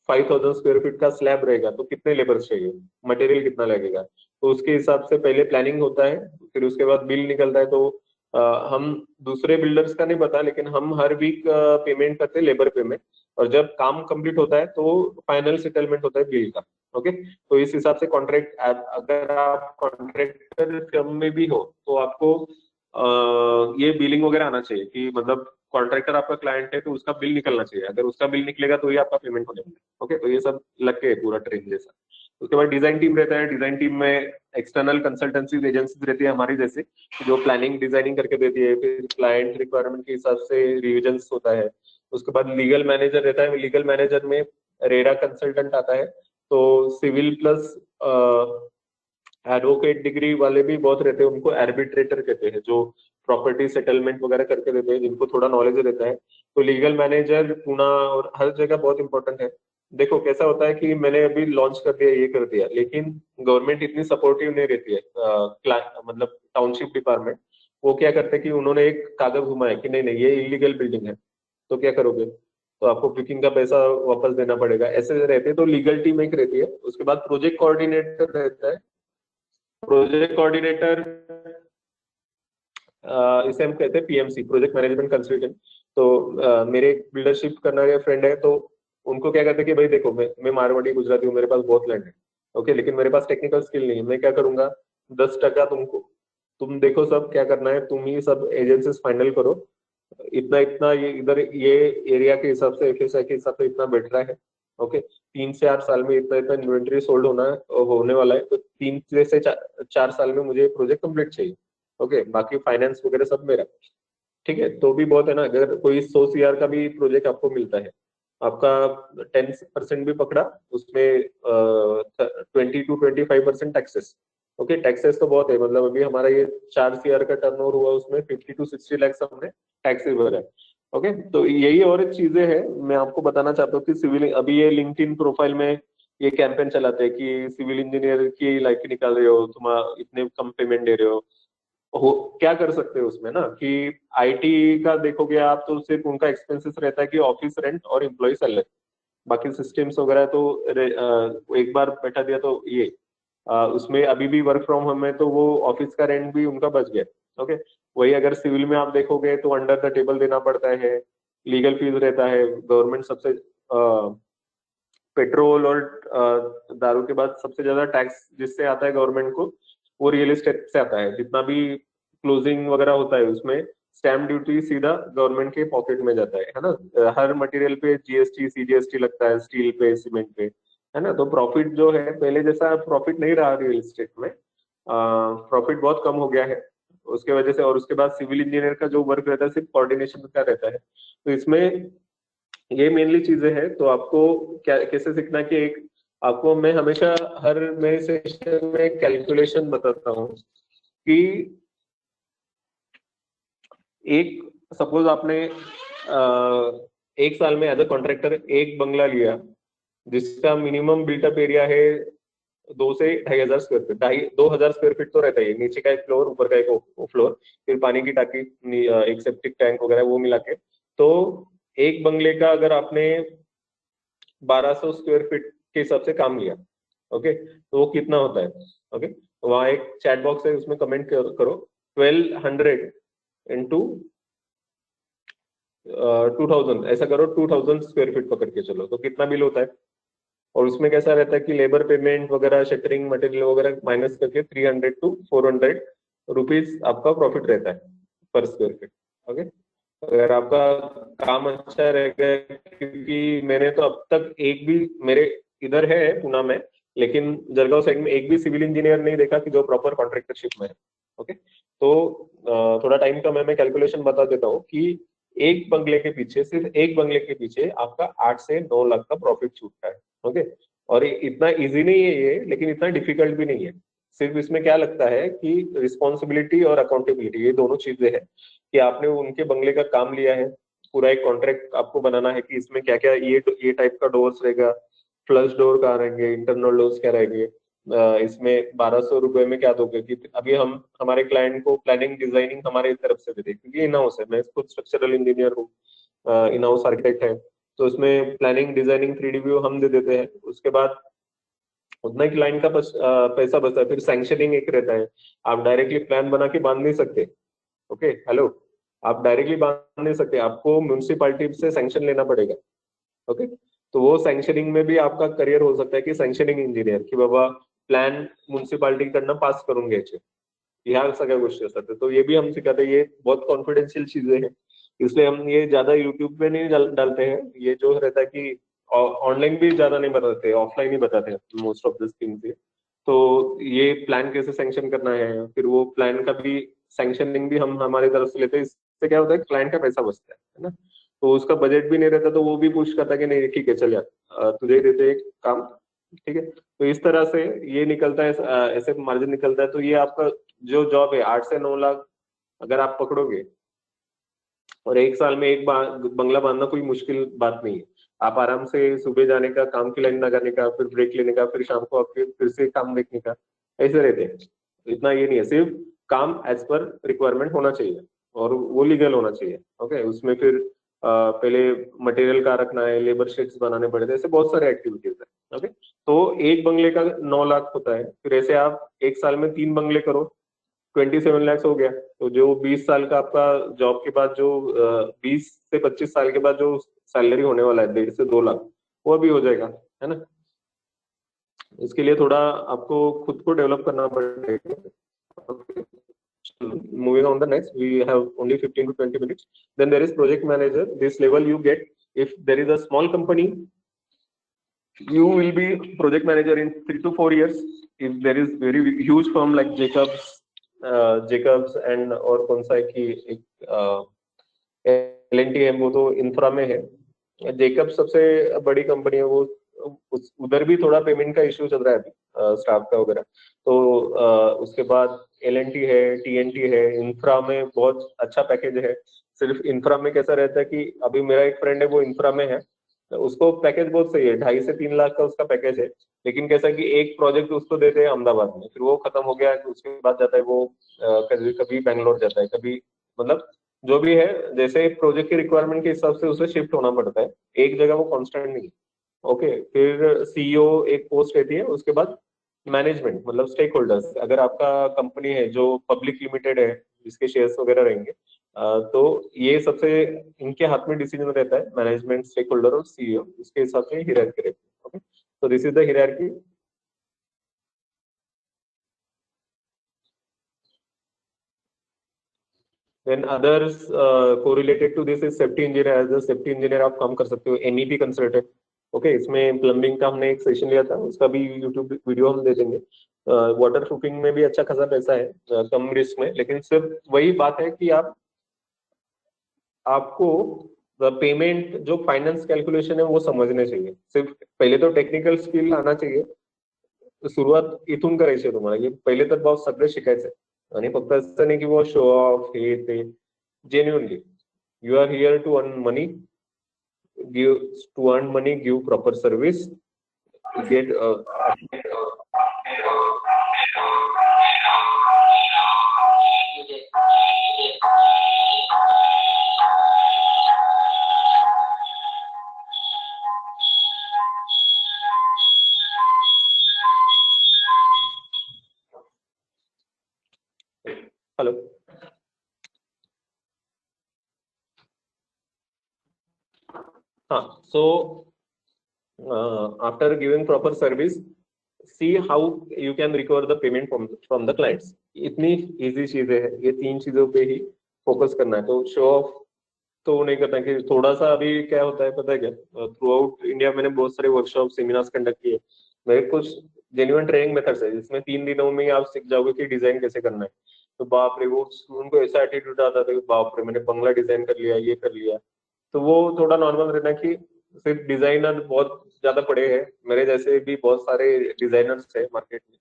5000 स्क्वायर फीट का स्लैब रहेगा तो कितने लेबर्स चाहिए, मटेरियल कितना लगेगा। तो उसके हिसाब से पहले प्लानिंग होता है, फिर उसके बाद बिल निकलता है। तो हम दूसरे बिल्डर्स का नहीं पता लेकिन हम हर वीक पेमेंट करते हैं लेबर पेमेंट। और जब काम कंप्लीट होता है तो फाइनल सेटलमेंट होता है बिल का। ओके, तो इस हिसाब से कॉन्ट्रैक्ट अगर आप कॉन्ट्रैक्टर फर्म में भी हो तो आपको ये बिलिंग वगैरह आना चाहिए कि मतलब कॉन्ट्रैक्टर आपका क्लाइंट है तो उसका बिल निकलना चाहिए। अगर उसका बिल निकलेगा तो ही आपका पेमेंट होने वाला है। ओके, तो ये सब लग के पूरा ट्रेन जैसा। उसके बाद डिजाइन टीम रहता है। डिजाइन टीम में एक्सटर्नल कंसल्टेंसी एजेंसीज रहती है हमारी जैसे, जो प्लानिंग डिजाइनिंग करके देती है। फिर क्लाइंट रिक्वायरमेंट के हिसाब से रिविजन्स होता है। उसके बाद लीगल मैनेजर रहता है। लीगल मैनेजर में रेरा कंसल्टेंट आता है। तो सिविल प्लस एडवोकेट डिग्री वाले भी बहुत रहते हैं, उनको आर्बिट्रेटर कहते हैं, जो प्रॉपर्टी सेटलमेंट वगैरह करके देते हैं, जिनको थोड़ा नॉलेज रहता है। तो लीगल मैनेजर पुणे और हर जगह बहुत इंपॉर्टेंट है। देखो कैसा होता है कि मैंने अभी लॉन्च कर दिया, ये कर दिया, लेकिन गवर्नमेंट इतनी सपोर्टिव नहीं रहती है। मतलब टाउनशिप डिपार्टमेंट वो क्या करते हैं कि उन्होंने एक कागज घुमाया कि नहीं नहीं ये इलीगल बिल्डिंग है, तो क्या करोगे, तो आपको बुकिंग का पैसा वापस देना पड़ेगा। ऐसे रहते हैं। तो लीगल टीम एक रहती है। उसके बाद प्रोजेक्ट कोऑर्डिनेटर रहता है। प्रोजेक्ट कोऑर्डिनेटर इसे हम कहते हैं पीएमसी, प्रोजेक्ट मैनेजमेंट कंसल्टेंट। तो मेरे एक बिल्डरशिप करना फ्रेंड है, तो उनको क्या कहते हैं कि भाई देखो मैं मारवाड़ी गुजराती हूँ, मेरे पास बहुत लैंड है, ओके, लेकिन मेरे पास टेक्निकल स्किल नहीं है। मैं क्या करूंगा, 10% तुम देखो सब क्या करना है, तुम ही सब एजेंसीज फाइनल करो, इतना इतना ये इधर ये एरिया के हिसाब से FSI के हिसाब से इतना बैठ रहा है, ओके, 3 से 8 साल में इतना इतना इन्वेंट्री सोल्ड होने वाला है, तो 3 से 4 साल में मुझे ये प्रोजेक्ट कंप्लीट चाहिए, ओके, बाकी फाइनेंस वगैरह सब मेरा, ठीक है। तो भी बहुत है ना, अगर कोई 100 CR का भी प्रोजेक्ट आपको मिलता है, आपका 10% भी पकड़ा, उसमें 20 to 25% टैक्सेस, ओके, टैक्सेस तो बहुत है, मतलब अभी हमारा ये 4 CR का टर्नओवर हुआ, उसमें 50 to 60 लाख हमने टैक्सेस भरा है, ओके। तो यही और एक चीजें हैं मैं आपको बताना चाहता हूँ कि सिविल, अभी ये लिंक्डइन प्रोफाइल में ये कैंपेन चलाते हैं कि सिविल इंजीनियर की लाइफ निकाल रहे हो, तुम इतने कम पेमेंट दे रहे हो, क्या कर सकते हो उसमें ना, कि IT का देखोगे आप तो सिर्फ उनका एक्सपेंसेस रहता है कि ऑफिस रेंट और एम्प्लॉय सैलरी, बाकी सिस्टम्स वगैरह तो एक बार बैठा दिया तो ये उसमें अभी भी वर्क फ्रॉम होम है, तो वो ऑफिस का रेंट भी उनका बच गया, ओके। वही अगर सिविल में आप देखोगे तो अंडर द टेबल देना पड़ता है, लीगल फीस रहता है, गवर्नमेंट सबसे पेट्रोल और दारू के बाद सबसे ज्यादा टैक्स जिससे आता है गवर्नमेंट को, वो रियल एस्टेट से आता है, जितना भी क्लोजिंग वगैरह होता है उसमें स्टैम्प ड्यूटी सीधा गवर्नमेंट के पॉकेट में जाता है ना। हर मटेरियल पे GST CGST लगता है, स्टील पे, सीमेंट पे, है ना। तो प्रॉफिट जो है पहले जैसा प्रॉफिट नहीं रहा रियल एस्टेट में, प्रॉफिट बहुत कम हो गया है उसके वजह से। और उसके बाद सिविल इंजीनियर का जो वर्क रहता है सिर्फ कोऑर्डिनेशन का रहता है, तो इसमें ये मेनली चीजें हैं। तो आपको क्या कैसे सीखना है कि एक आपको मैं हमेशा हर नए सेशन में कैलकुलेशन बताता हूँ कि एक सपोज आपने 1 साल में एज अ कॉन्ट्रैक्टर एक बंगला लिया जिसका मिनिमम बिल्टअप एरिया है 2 से 2,500 स्क्वायर फीट, 2,000 स्क्वायर फीट तो रहता है, नीचे का एक फ्लोर ऊपर का एक फ्लोर, फिर पानी की टाकी, एक सेप्टिक टैंक वगैरह वो मिला के, तो एक बंगले का अगर आपने 1,200 स्क्वायर फीट के हिसाब से काम लिया, ओके, तो वो कितना होता है, ओके। तो वहां एक चैट बॉक्स है, उसमें कमेंट करो 1,200 इंटू 2,000, ऐसा करो 2,000 स्क्वायर फीट पकड़ के चलो, तो कितना बिल होता है। और उसमें कैसा रहता है कि लेबर पेमेंट वगैरह, शटरिंग मटेरियल वगैरह माइनस करके 300 to 400 रुपीज आपका प्रॉफिट रहता है पर स्क्वायर फीट, ओके। अगर आपका काम अच्छा रहेगा, क्योंकि मैंने तो अब तक एक भी, मेरे इधर है पुणे में, लेकिन जलगांव साइड में एक भी सिविल इंजीनियर नहीं देखा कि जो प्रॉपर कॉन्ट्रैक्टरशिप में है, ओके। तो थोड़ा टाइम का मैं कैलकुलेशन बता देता हूँ कि एक बंगले के पीछे, सिर्फ एक बंगले के पीछे आपका 8 से 9 लाख का प्रॉफिट छूटता है, ओके। और इतना इजी नहीं है ये, लेकिन इतना डिफिकल्ट भी नहीं है। सिर्फ इसमें क्या लगता है कि रिस्पॉन्सिबिलिटी और अकाउंटेबिलिटी, ये दोनों चीजें हैं कि आपने उनके बंगले का काम लिया है, पूरा एक कॉन्ट्रैक्ट आपको बनाना है कि इसमें क्या क्या ये टाइप का डोर्स रहेगा, फ्लश डोर कहाँ रहेंगे, इंटरनल डोर्स क्या रहेंगे, इसमें 1,200 रुपए में क्या दोगे। कि अभी हम हमारे क्लाइंट को प्लानिंग डिजाइनिंग हमारे तरफ से देते हैं, क्योंकि इन हाउस है, मैं खुद स्ट्रक्चरल इंजीनियर हूँ, इन हाउस आर्किटेक्ट है, तो उसमें प्लानिंग डिजाइनिंग 3D व्यू हम दे देते हैं। उसके बाद उतना ही क्लाइंट का पैसा बचता है। फिर सैंक्शनिंग एक रहता है, आप डायरेक्टली प्लान बना के बांध नहीं सकते, ओके, हेलो, आप डायरेक्टली बांध नहीं सकते, आपको म्यूनसिपालिटी से सैंक्शन लेना पड़ेगा, ओके। तो वो सैंक्शनिंग में भी आपका करियर हो सकता है कि सैंक्शनिंग इंजिनियर, की बाबा प्लॅन म्युन्सिपालिटी कडनं पास करून घ्यायचे, ह्या सगळ्या गोष्टी असतात। तो ये भी हम सिखाते हैं, ये बहुत कॉन्फिडेंशियल चीजें हैं, इसलिए हम ये ज्यादा यूट्यूब पे नहीं डालते हैं। ये जो रहता है कि ऑनलाइन भी ज्यादा नहीं बताते, ऑफलाइन ही बताते हैं मोस्ट ऑफ दिस थिंग्स। तो ये प्लान कैसे सैंक्शन करना है, फिर वो प्लान का भी सैंक्शनिंग भी हम हमारी तरफ से लेते हैं। इससे क्या होता है, क्लाइंट का पैसा बचता है ना। तो उसका बजट भी नहीं रहता, तो वो भी पुश करता है कि नहीं ठीक है चल यार, तुझे ही देते एक काम, ठीक है। तो इस तरह से ये निकलता है, ऐसे मार्जिन निकलता है। तो ये आपका जो जॉब है 8 से 9 लाख अगर आप पकड़ोगे, और 1 साल में एक बंगला बांधना कोई मुश्किल बात नहीं है। आप आराम से सुबह जाने का, काम की लाइन लगाने का, फिर ब्रेक लेने का, फिर शाम को आपके फिर से काम देखने का, ऐसे रहते हैं। इतना ये नहीं है, सिर्फ काम एज पर रिक्वायरमेंट होना चाहिए और वो लीगल होना चाहिए, ओके। उसमें फिर पहले मटेरियल का रखना है, लेबर शीट्स बनाने पड़ते हैं, ऐसे बहुत सारे एक्टिविटीज है, ओके। तो एक बंगले का 9 लाख होता है, फिर ऐसे आप 1 साल में 3 बंगले करो 27 लाख हो गया। तो जो 20 साल का आपका जॉब के बाद जो 20 से 25 साल के बाद जो सैलरी होने वाला है 1.5 से 2 लाख, वो भी हो जाएगा, है ना। इसके लिए थोड़ा आपको खुद को डेवलप करना पड़ेगा। Moving on the next, we have only 15 to 20 minutes. Then there is project manager. This level you get if there is a small company. You will be project manager in 3 to 4 years. If there is very huge firm like Jacobs and और कौन सा है कि एक L&T है, वो तो infra में है। जेकब सबसे बड़ी कंपनी है, वो उधर भी थोड़ा पेमेंट का इश्यू चल रहा है अभी स्टाफ का वगैरह। तो उसके बाद L&T है, TNT है, इंफ्रा में बहुत अच्छा पैकेज है। सिर्फ इंफ्रा में कैसा रहता है कि अभी मेरा एक फ्रेंड है वो इंफ्रा में है, तो उसको पैकेज बहुत सही है, 2.5 से 3 लाख का उसका पैकेज है। लेकिन कैसा कि एक प्रोजेक्ट उसको देते हैं अहमदाबाद में, फिर वो खत्म हो गया, उसके बाद जाता है वो कभी कभी बैंगलोर जाता है, कभी मतलब जो भी है, जैसे प्रोजेक्ट की रिक्वायरमेंट के हिसाब से उसे शिफ्ट होना पड़ता है, एक जगह वो कांस्टेंट नहीं। ओके, फिर सीईओ एक पोस्ट रहती है, उसके बाद मैनेजमेंट मतलब स्टेक होल्डर्स। अगर आपका कंपनी है जो पब्लिक लिमिटेड है, जिसके शेयर्स वगैरह रहेंगे, तो ये सबसे इनके हाथ में डिसीजन रहता है, मैनेजमेंट, स्टेक होल्डर और सीईओ, इसके हिसाब से हियरार्की रहती है। Okay, so this is the hierarchy. Then others correlated to this is safety engineer. As a safety engineer आप काम कर सकते हो, MEP consultant. ओके, इसमें प्लम्बिंग का हमने एक सेशन लिया था, उसका भी यूट्यूब वीडियो हम दे देंगे। वाटर प्रूफिंग में भी अच्छा खासा पैसा है, कम रिस्क में, लेकिन सिर्फ वही बात है कि आपको पेमेंट जो फाइनेंस कैलकुलेशन है वो समझने चाहिए। सिर्फ पहले तो टेक्निकल स्किल आना चाहिए, सुरुवात इथून करायची आहे तुम्हाला, की पहिले तर भाव सगळे शिकायचे आणि फक्त असं नाही की वो शो ऑफ हे ते। Genuinely you are here to earn money, give proper service, get hello. So after giving proper service, see how you can recover the payment from the clients. इतनी easy चीजें है, ये 3 चीजों पे ही फोकस करना है। तो शो ऑफ तो नहीं करना कि थोड़ा सा अभी क्या होता है पता है क्या, थ्रू आउट इंडिया मैंने बहुत सारे वर्कशॉप सेमिनार्स कंडक्ट किए। मेरे कुछ जेन्युइन ट्रेनिंग मेथड्स है जिसमें 3 दिनों में ही आप सीख जाओगे कि डिजाइन कैसे करना है। तो बाप रे, वो स्टूडेंट को ऐसा एटीट्यूड आता था कि बाप रे मैंने बंगला डिजाइन कर लिया, ये कर लिया। तो वो थोड़ा नॉर्मल रहना कि सिर्फ डिजाइनर बहुत ज्यादा पड़े हैं, मेरे जैसे भी बहुत सारे डिजाइनर्स है मार्केट में।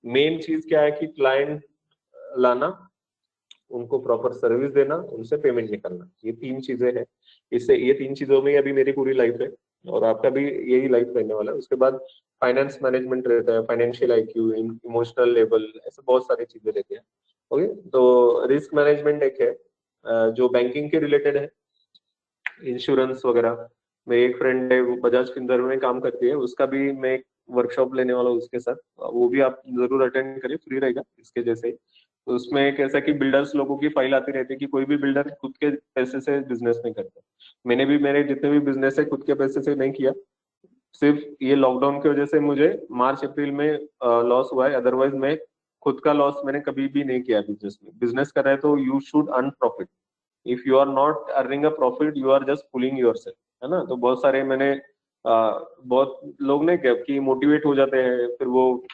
मेन चीज क्या है कि क्लाइंट लाना, उनको प्रॉपर सर्विस देना, उनसे पेमेंट निकालना, ये 3 चीजें हैं। इससे ये 3 चीजों में अभी मेरी पूरी लाइफ है और आपका भी यही लाइफ रहने वाला है। उसके बाद फाइनेंस मैनेजमेंट रहता है, फाइनेंशियल IQ, इमोशनल लेवल, ऐसे बहुत सारी चीजें रहती है। ओके, तो रिस्क मैनेजमेंट एक है जो बैंकिंग के रिलेटेड है, इंश्योरेंस वगैरह। मेरी एक फ्रेंड है वो बजाज फिनसर्व में काम करती है, उसका भी मैं एक वर्कशॉप लेने वाला हूँ उसके साथ, वो भी आप जरूर अटेंड करिए, फ्री रहेगा इसके जैसे ही। तो उसमें एक ऐसा कि बिल्डर्स लोगों की फाइल आती रहती है कि कोई भी बिल्डर खुद के पैसे से बिजनेस नहीं करता। मैंने भी मेरे जितने भी बिजनेस है खुद के पैसे से नहीं किया, सिर्फ ये लॉकडाउन की वजह से मुझे मार्च अप्रैल में लॉस हुआ है, अदरवाइज मैं खुद का लॉस मैंने कभी भी नहीं किया बिजनेस में। बिजनेस कर रहे हैं तो you should earn profit, if you are not earning a profit you are just pulling yourself, है ना। तो बहुत सारे मैंने बहुत लोग ने क्या कि मोटिवेट हो जाते हैं, फिर वो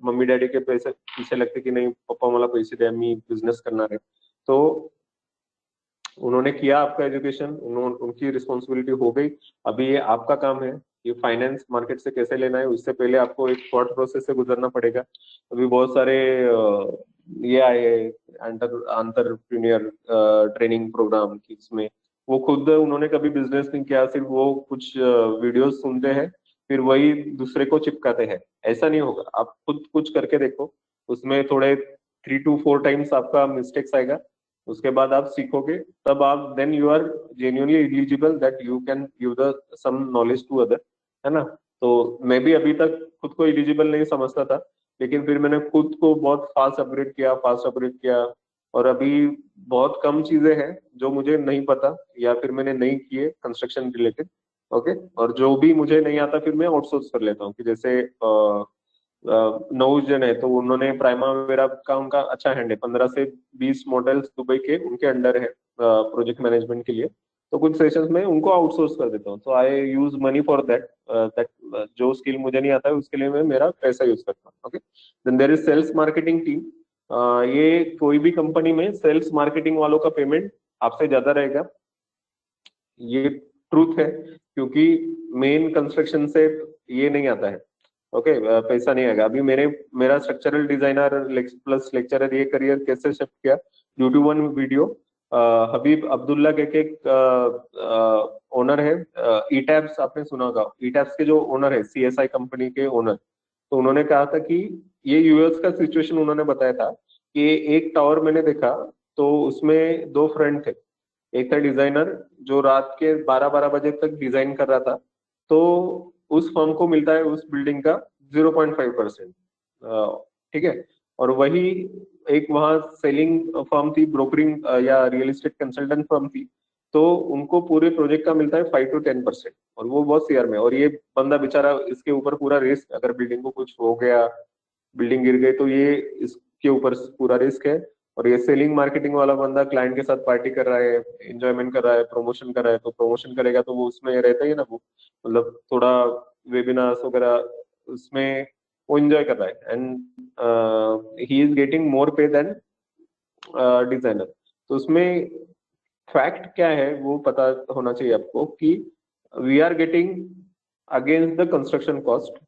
मम्मी डैडी के पैसे पीछे लगते कि नहीं पप्पा मला पैसे द्या मी बिजनेस करणार है। तो उन्होंने किया आपका एजुकेशन, उनकी रिस्पॉन्सिबिलिटी हो गई, अभी ये आपका काम है कि फाइनेंस मार्केट से कैसे लेना है। उससे पहले आपको एक थॉट प्रोसेस से गुजरना पड़ेगा। अभी बहुत सारे ये आए एंटरप्रेन्योर ट्रेनिंग प्रोग्राम की, इसमें वो खुद उन्होंने कभी बिजनेस नहीं किया, सिर्फ वो कुछ वीडियोस सुनते हैं फिर वही दूसरे को चिपकाते हैं। ऐसा नहीं होगा, आप खुद कुछ करके देखो, उसमें थोड़े 3 to 4 टाइम्स आपका मिस्टेक्स आएगा, उसके बाद आप सीखोगे, तब आप then you are genuinely eligible that you can give the some knowledge to other, है ना। तो मैं भी अभी तक खुद को एलिजिबल नहीं समझता था, लेकिन फिर मैंने खुद को बहुत फास्ट अपग्रेड किया, और अभी बहुत कम चीजें हैं जो मुझे नहीं पता या फिर मैंने नहीं किए कंस्ट्रक्शन रिलेटेड। ओके, और जो भी मुझे नहीं आता फिर मैं आउटसोर्स कर लेता हूँ, कि जैसे नौजन है तो उन्होंने प्राइमावेरा का उनका अच्छा हैंड है, 15 से 20 मॉडल्स दुबई के उनके अंडर है प्रोजेक्ट मैनेजमेंट के लिए। तो कुछ सेशंस में उनको आउटसोर्स कर देता हूँ, तो आई यूज मनी फॉर दैट, जो स्किल मुझे नहीं आता है उसके लिए मैं मेरा पैसा यूज करता हूँ। Okay, then there is sales marketing team. ये कोई भी कंपनी में सेल्स मार्केटिंग वालों का पेमेंट आपसे ज्यादा रहेगा, ये ट्रूथ है, क्योंकि मेन कंस्ट्रक्शन से ये नहीं आता है। ओके, पैसा नहीं आएगा। अभी मेरा स्ट्रक्चरल डिजाइनर प्लस लेक्चरर ये करियर कैसे शिफ्ट किया, ड्यू टू वन वीडियो। हबीब अब्दुल्ला के ओनर है, ईटैब्स आपने सुना होगा, ईटैब्स के जो ओनर है, सीएसआई कंपनी के ओनर। तो उन्होंने कहा था कि ये यूएस का सिचुएशन उन्होंने बताया था कि एक टावर मैंने देखा तो उसमें दो फ्रंट थे, एक था डिजाइनर जो रात के 12-12 बजे तक डिजाइन कर रहा था, तो उस फर्म को मिलता है उस बिल्डिंग का 0.5%। ठीक है, और वही एक वहां सेलिंग फर्म थी, ब्रोकरिंग या रियल एस्टेट कंसल्टेंट फर्म थी, तो उनको पूरे प्रोजेक्ट का मिलता है 5 to 10%, और वो बहुत सीआर में। और ये बंदा बेचारा, इसके ऊपर पूरा रिस्क, अगर बिल्डिंग को कुछ हो गया, बिल्डिंग गिर गई, तो ये इसके ऊपर पूरा रिस्क है। और ये सेलिंग मार्केटिंग वाला बंदा क्लाइंट के साथ पार्टी कर रहा है, एंजॉयमेंट कर रहा है, प्रमोशन कर रहा है, तो प्रमोशन करेगा तो वो उसमें रहता ही है ना, वो मतलब थोड़ा वेबिनार्स वगैरह उसमें वो एंजॉय कर रहा है, and he is getting more पे देन डिजाइनर। तो उसमें फैक्ट क्या है वो पता होना चाहिए आपको, कि we are getting against the construction cost,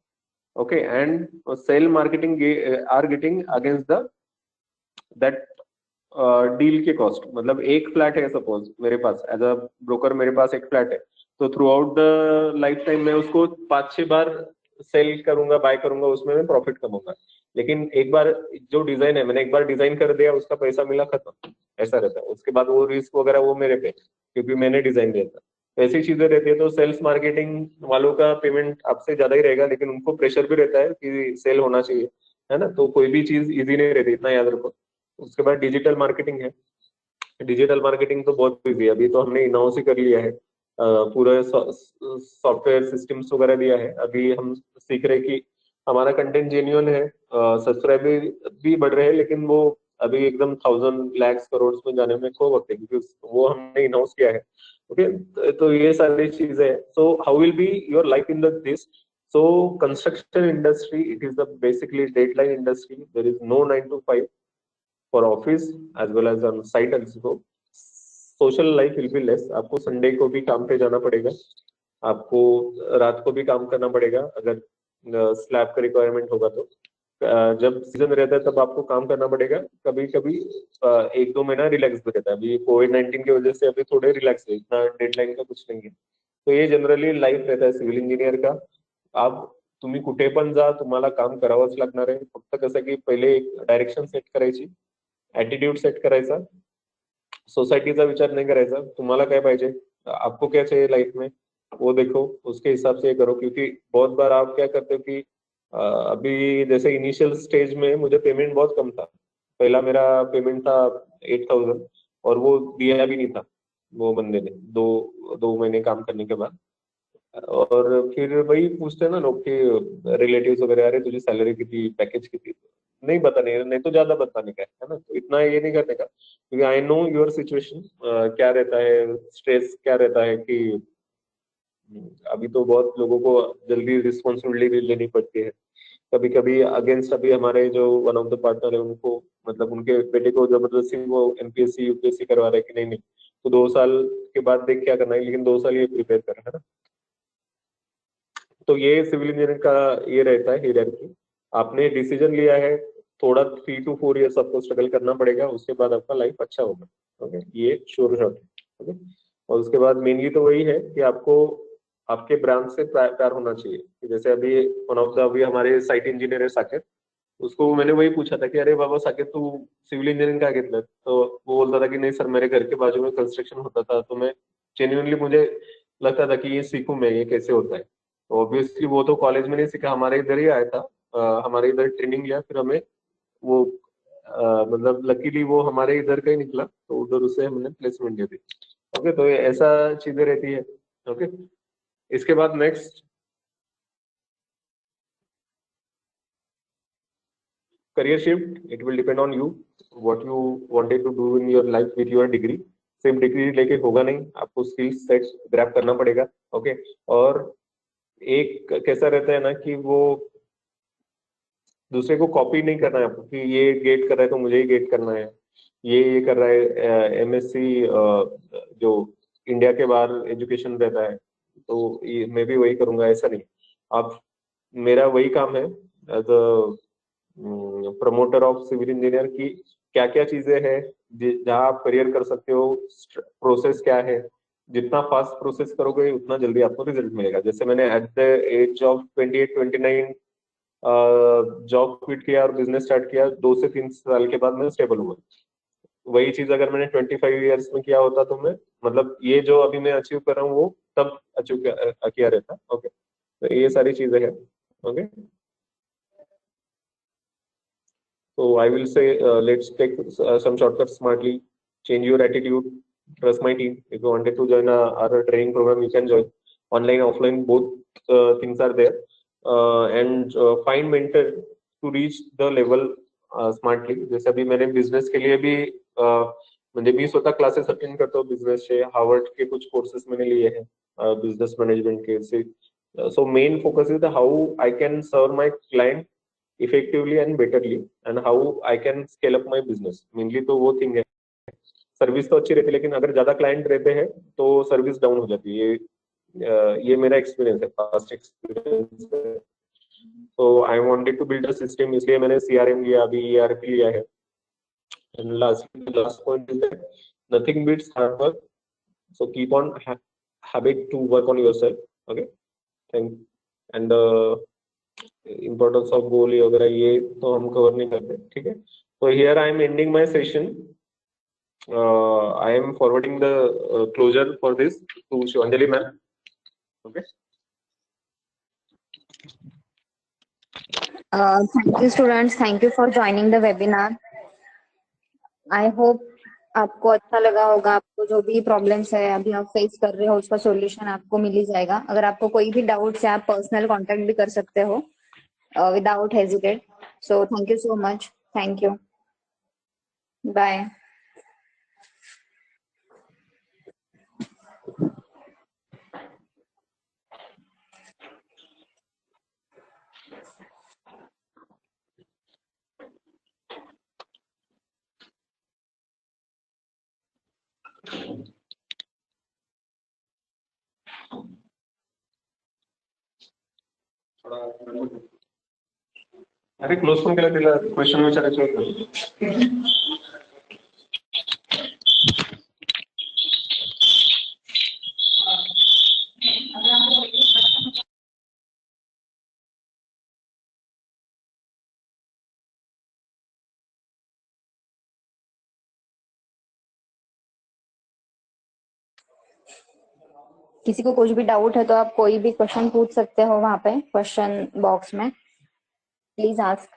okay, and sale marketing are getting against the that deal के कॉस्ट। मतलब एक फ्लैट है, सपोज मेरे पास एज अ ब्रोकर मेरे पास एक फ्लैट है, तो through out the life time मैं उसको 5-6 बार सेल करूंगा, बाय करूंगा, उसमें मैं प्रॉफिट कमाऊंगा। लेकिन एक बार जो डिजाइन है, मैंने एक बार डिजाइन कर दिया, उसका पैसा मिला, खत्म, ऐसा रहता है। उसके बाद वो रिस्क वगैरह वो मेरे पे, क्योंकि मैंने डिजाइन दिया था। ऐसी चीजें रहती है। तो सेल्स मार्केटिंग वालों का पेमेंट आपसे ज्यादा ही रहेगा, लेकिन उनको प्रेशर भी रहता है कि सेल होना चाहिए, है ना। तो कोई भी चीज इजी नहीं रहती, इतना याद रखो। उसके बाद डिजिटल मार्केटिंग है। डिजिटल मार्केटिंग तो बहुत इजी है, अभी तो हमने इन हाउस ही कर लिया है, पूरा सॉफ्टवेयर सिस्टम्स वगैरह दिया है। अभी हम सीख रहे हैं कि हमारा कंटेंट जेन्युइन है, सब्सक्राइबर भी बढ़ रहे हैं, लेकिन वो अभी एकदम 1000 lakhs करोड़ में जाने में को वक्त है, क्योंकि वो हमने इन हाउस किया है। ओके, तो ये सारी चीजें हैं। So how will be your life in this? So construction industry, it is the basically deadline industry. There is no 9 to 5 for office as well as on site also. Social life will be less. आपको Sunday को भी काम पे जाना पड़ेगा, आपको रात को भी काम करना पड़ेगा, अगर स्लैब का रिक्वायरमेंट होगा तो। जब सीजन रहता है तब आपको काम करना पड़ेगा, कभी कभी 1-2 महीना रिलैक्स भी रहता है। अभी कोविड-19 की वजह से अभी थोड़े रिलैक्स है, इतना डेडलाइन का कुछ नहीं है। तो ये जनरली लाईफ रहता आहे सिव्हिल इंजिनियर का। आप तुम्ही कुठे पण जा, तुम्हाला काम करावंच लागणार आहे। फक्त कसं की पहिले एक डायरेक्शन सेट करायची, ऍटिट्यूड सेट करायचा, सोसाइटीचा विचार नहीं करायचा, तुम्हाला काय पाहिजे, आपको क्या चाहिए लाइफ में, वो देखो, उसके हिसाब से करो। क्योंकि बहुत बार आप क्या करते हो कि अभी जैसे इनिशियल स्टेज में मुझे पेमेंट बहुत कम था, पहला मेरा पेमेंट था 8000, और वो दिया भी नहीं था वो बंदे ने, 2 महीने काम करने के बाद। और फिर वही पूछते हैं ना लोग कि रिलेटिव्स वगैरह, अरे तुझे सैलरी कितनी, पैकेज कितनी, नहीं बताने, नहीं तो ज्यादा बताने का है ना। तो इतना ये नहीं करने का, क्योंकि आई नो योर सिचुएशन क्या रहता है, स्ट्रेस क्या रहता है कि अभी तो बहुत लोगों को जल्दी रिस्पॉन्सिबिलिटी लेनी पड़ती है। कभी कभी अगेंस्ट, अभी हमारे जो वन ऑफ द पार्टनर है उनको, मतलब उनके बेटे को जबरदस्ती वो एमपीएससी यूपीएससी करवा रहे कि नहीं नहीं, तो 2 साल के बाद देख क्या करना है, लेकिन 2 साल ये प्रिपेयर करना है ना। तो ये सिविल इंजीनियरिंग का ये रहता है हायरार्की। आपने डिसीजन लिया है, थोड़ा 3 to 4 years आपको स्ट्रगल करना पड़ेगा, उसके बाद आपका लाइफ अच्छा होगा। ओके, ये श्योर शॉट है। ओके, और उसके बाद मेनली तो वही है कि आपको आपके ब्रांच से प्यार होना चाहिए। कि जैसे अभी वन ऑफ द, अभी हमारे साइट इंजीनियर है साकेत, उसको मैंने वही पूछा था कि अरे बाबा साकेत तू सिविल इंजीनियरिंग का घेतलं, तो वो बोलता था कि नहीं सर, मेरे घर के बाजू में कंस्ट्रक्शन होता था, तो मैं जेन्युइनली मुझे लगता था कि ये सीखूं मैं, ये कैसे होता है। ऑब्वियसली वो तो कॉलेज में नहीं सीखा, हमारे इधर ही आया था, हमारे इधर ट्रेनिंग लिया, फिर हमें वो मतलब लकीली वो हमारे इधर का ही निकला, तो उधर उसे हमने प्लेसमेंट दे दी। ओके, तो ये ऐसा चीजें रहती है। ओके, इसके बाद next career shift. It will depend on you what you wanted to do in your life with your degree. सिर्फ डिग्री लेके होगा नहीं, आपको स्किल सेट ग्रैब करना पड़ेगा। ओके, और एक कैसा रहता है ना कि वो दूसरे को कॉपी नहीं करना है आपको कि ये गेट कर रहा है तो मुझे ही गेट करना है, ये कर रहा है एमएससी जो इंडिया के बाहर एजुकेशन रहता है तो ये मैं भी वही करूंगा, ऐसा नहीं। आप, मेरा वही काम है as a promoter of civil engineer की क्या क्या चीजें हैं जहाँ आप करियर कर सकते हो, प्रोसेस क्या है, जितना फास्ट प्रोसेस करोगे उतना जल्दी आपको रिजल्ट मिलेगा। जैसे मैंने at the age of 28-29 job quit किया और बिजनेस स्टार्ट किया, 2 से 3 साल के बाद मैं स्टेबल हुआ। वही चीज अगर मैंने 25 ईयर्स में किया होता तो मैं, मतलब ये जो अभी मैं अचीव कर रहा हूँ वो तब अचीव किया रहता। ओके, तो ये सारी चीजें हैं। Okay, so I will say, let's take some shortcuts smartly. Change your attitude. Trust my team. If you wanted to join our training program, you can join. Online, offline, both things are there. And find mentor to reach the level smartly. जैसे अभी मैंने business के लिए भी म्हणजे मी स्वतः classes attend करता हूँ बिजनेसचे, हार्वर्ड के कुछ कोर्सेस मैंने लिए हैं बिजनेस मैनेजमेंट के से। So main focus is how I can serve my client effectively and betterly and how I can scale up my business. Mainly तो वो थिंग है। सर्विस तो अच्छी रहती है लेकिन अगर ज्यादा क्लाइंट रहते हैं तो सर्विस डाउन हो जाती है। ये मेरा एक्सपीरियंस है, पास्ट एक्सपीरियंस है। तो I wanted to build a system, इसलिए मैंने सीआरएम लिया, अभी ईआरपी लिया है। And last point is that nothing beats hard work, so keep on habit to work on yourself. Okay, thank and importance of goal वगैरह ये तो हम कवर नहीं करते, ठीक है। तो here I am ending my session. I am forwarding the closure for this to Shivanjali ma'am. Okay, Thank you, students. Thank you for joining the webinar. I hope आपको अच्छा लगा होगा। आपको जो भी प्रॉब्लम्स है अभी आप फेस कर रहे हो उसका सॉल्यूशन आपको मिल ही जाएगा। अगर आपको कोई भी डाउट्स है आप पर्सनल कांटेक्ट भी कर सकते हो without hesitate. So thank you so much. Thank you, bye. अरे क्लोज पण केला, तिला क्वेश्चन विचारायचे होते। किसी को कुछ भी डाउट है तो आप कोई भी क्वेश्चन पूछ सकते हो वहां पे क्वेश्चन बॉक्स में। Please ask.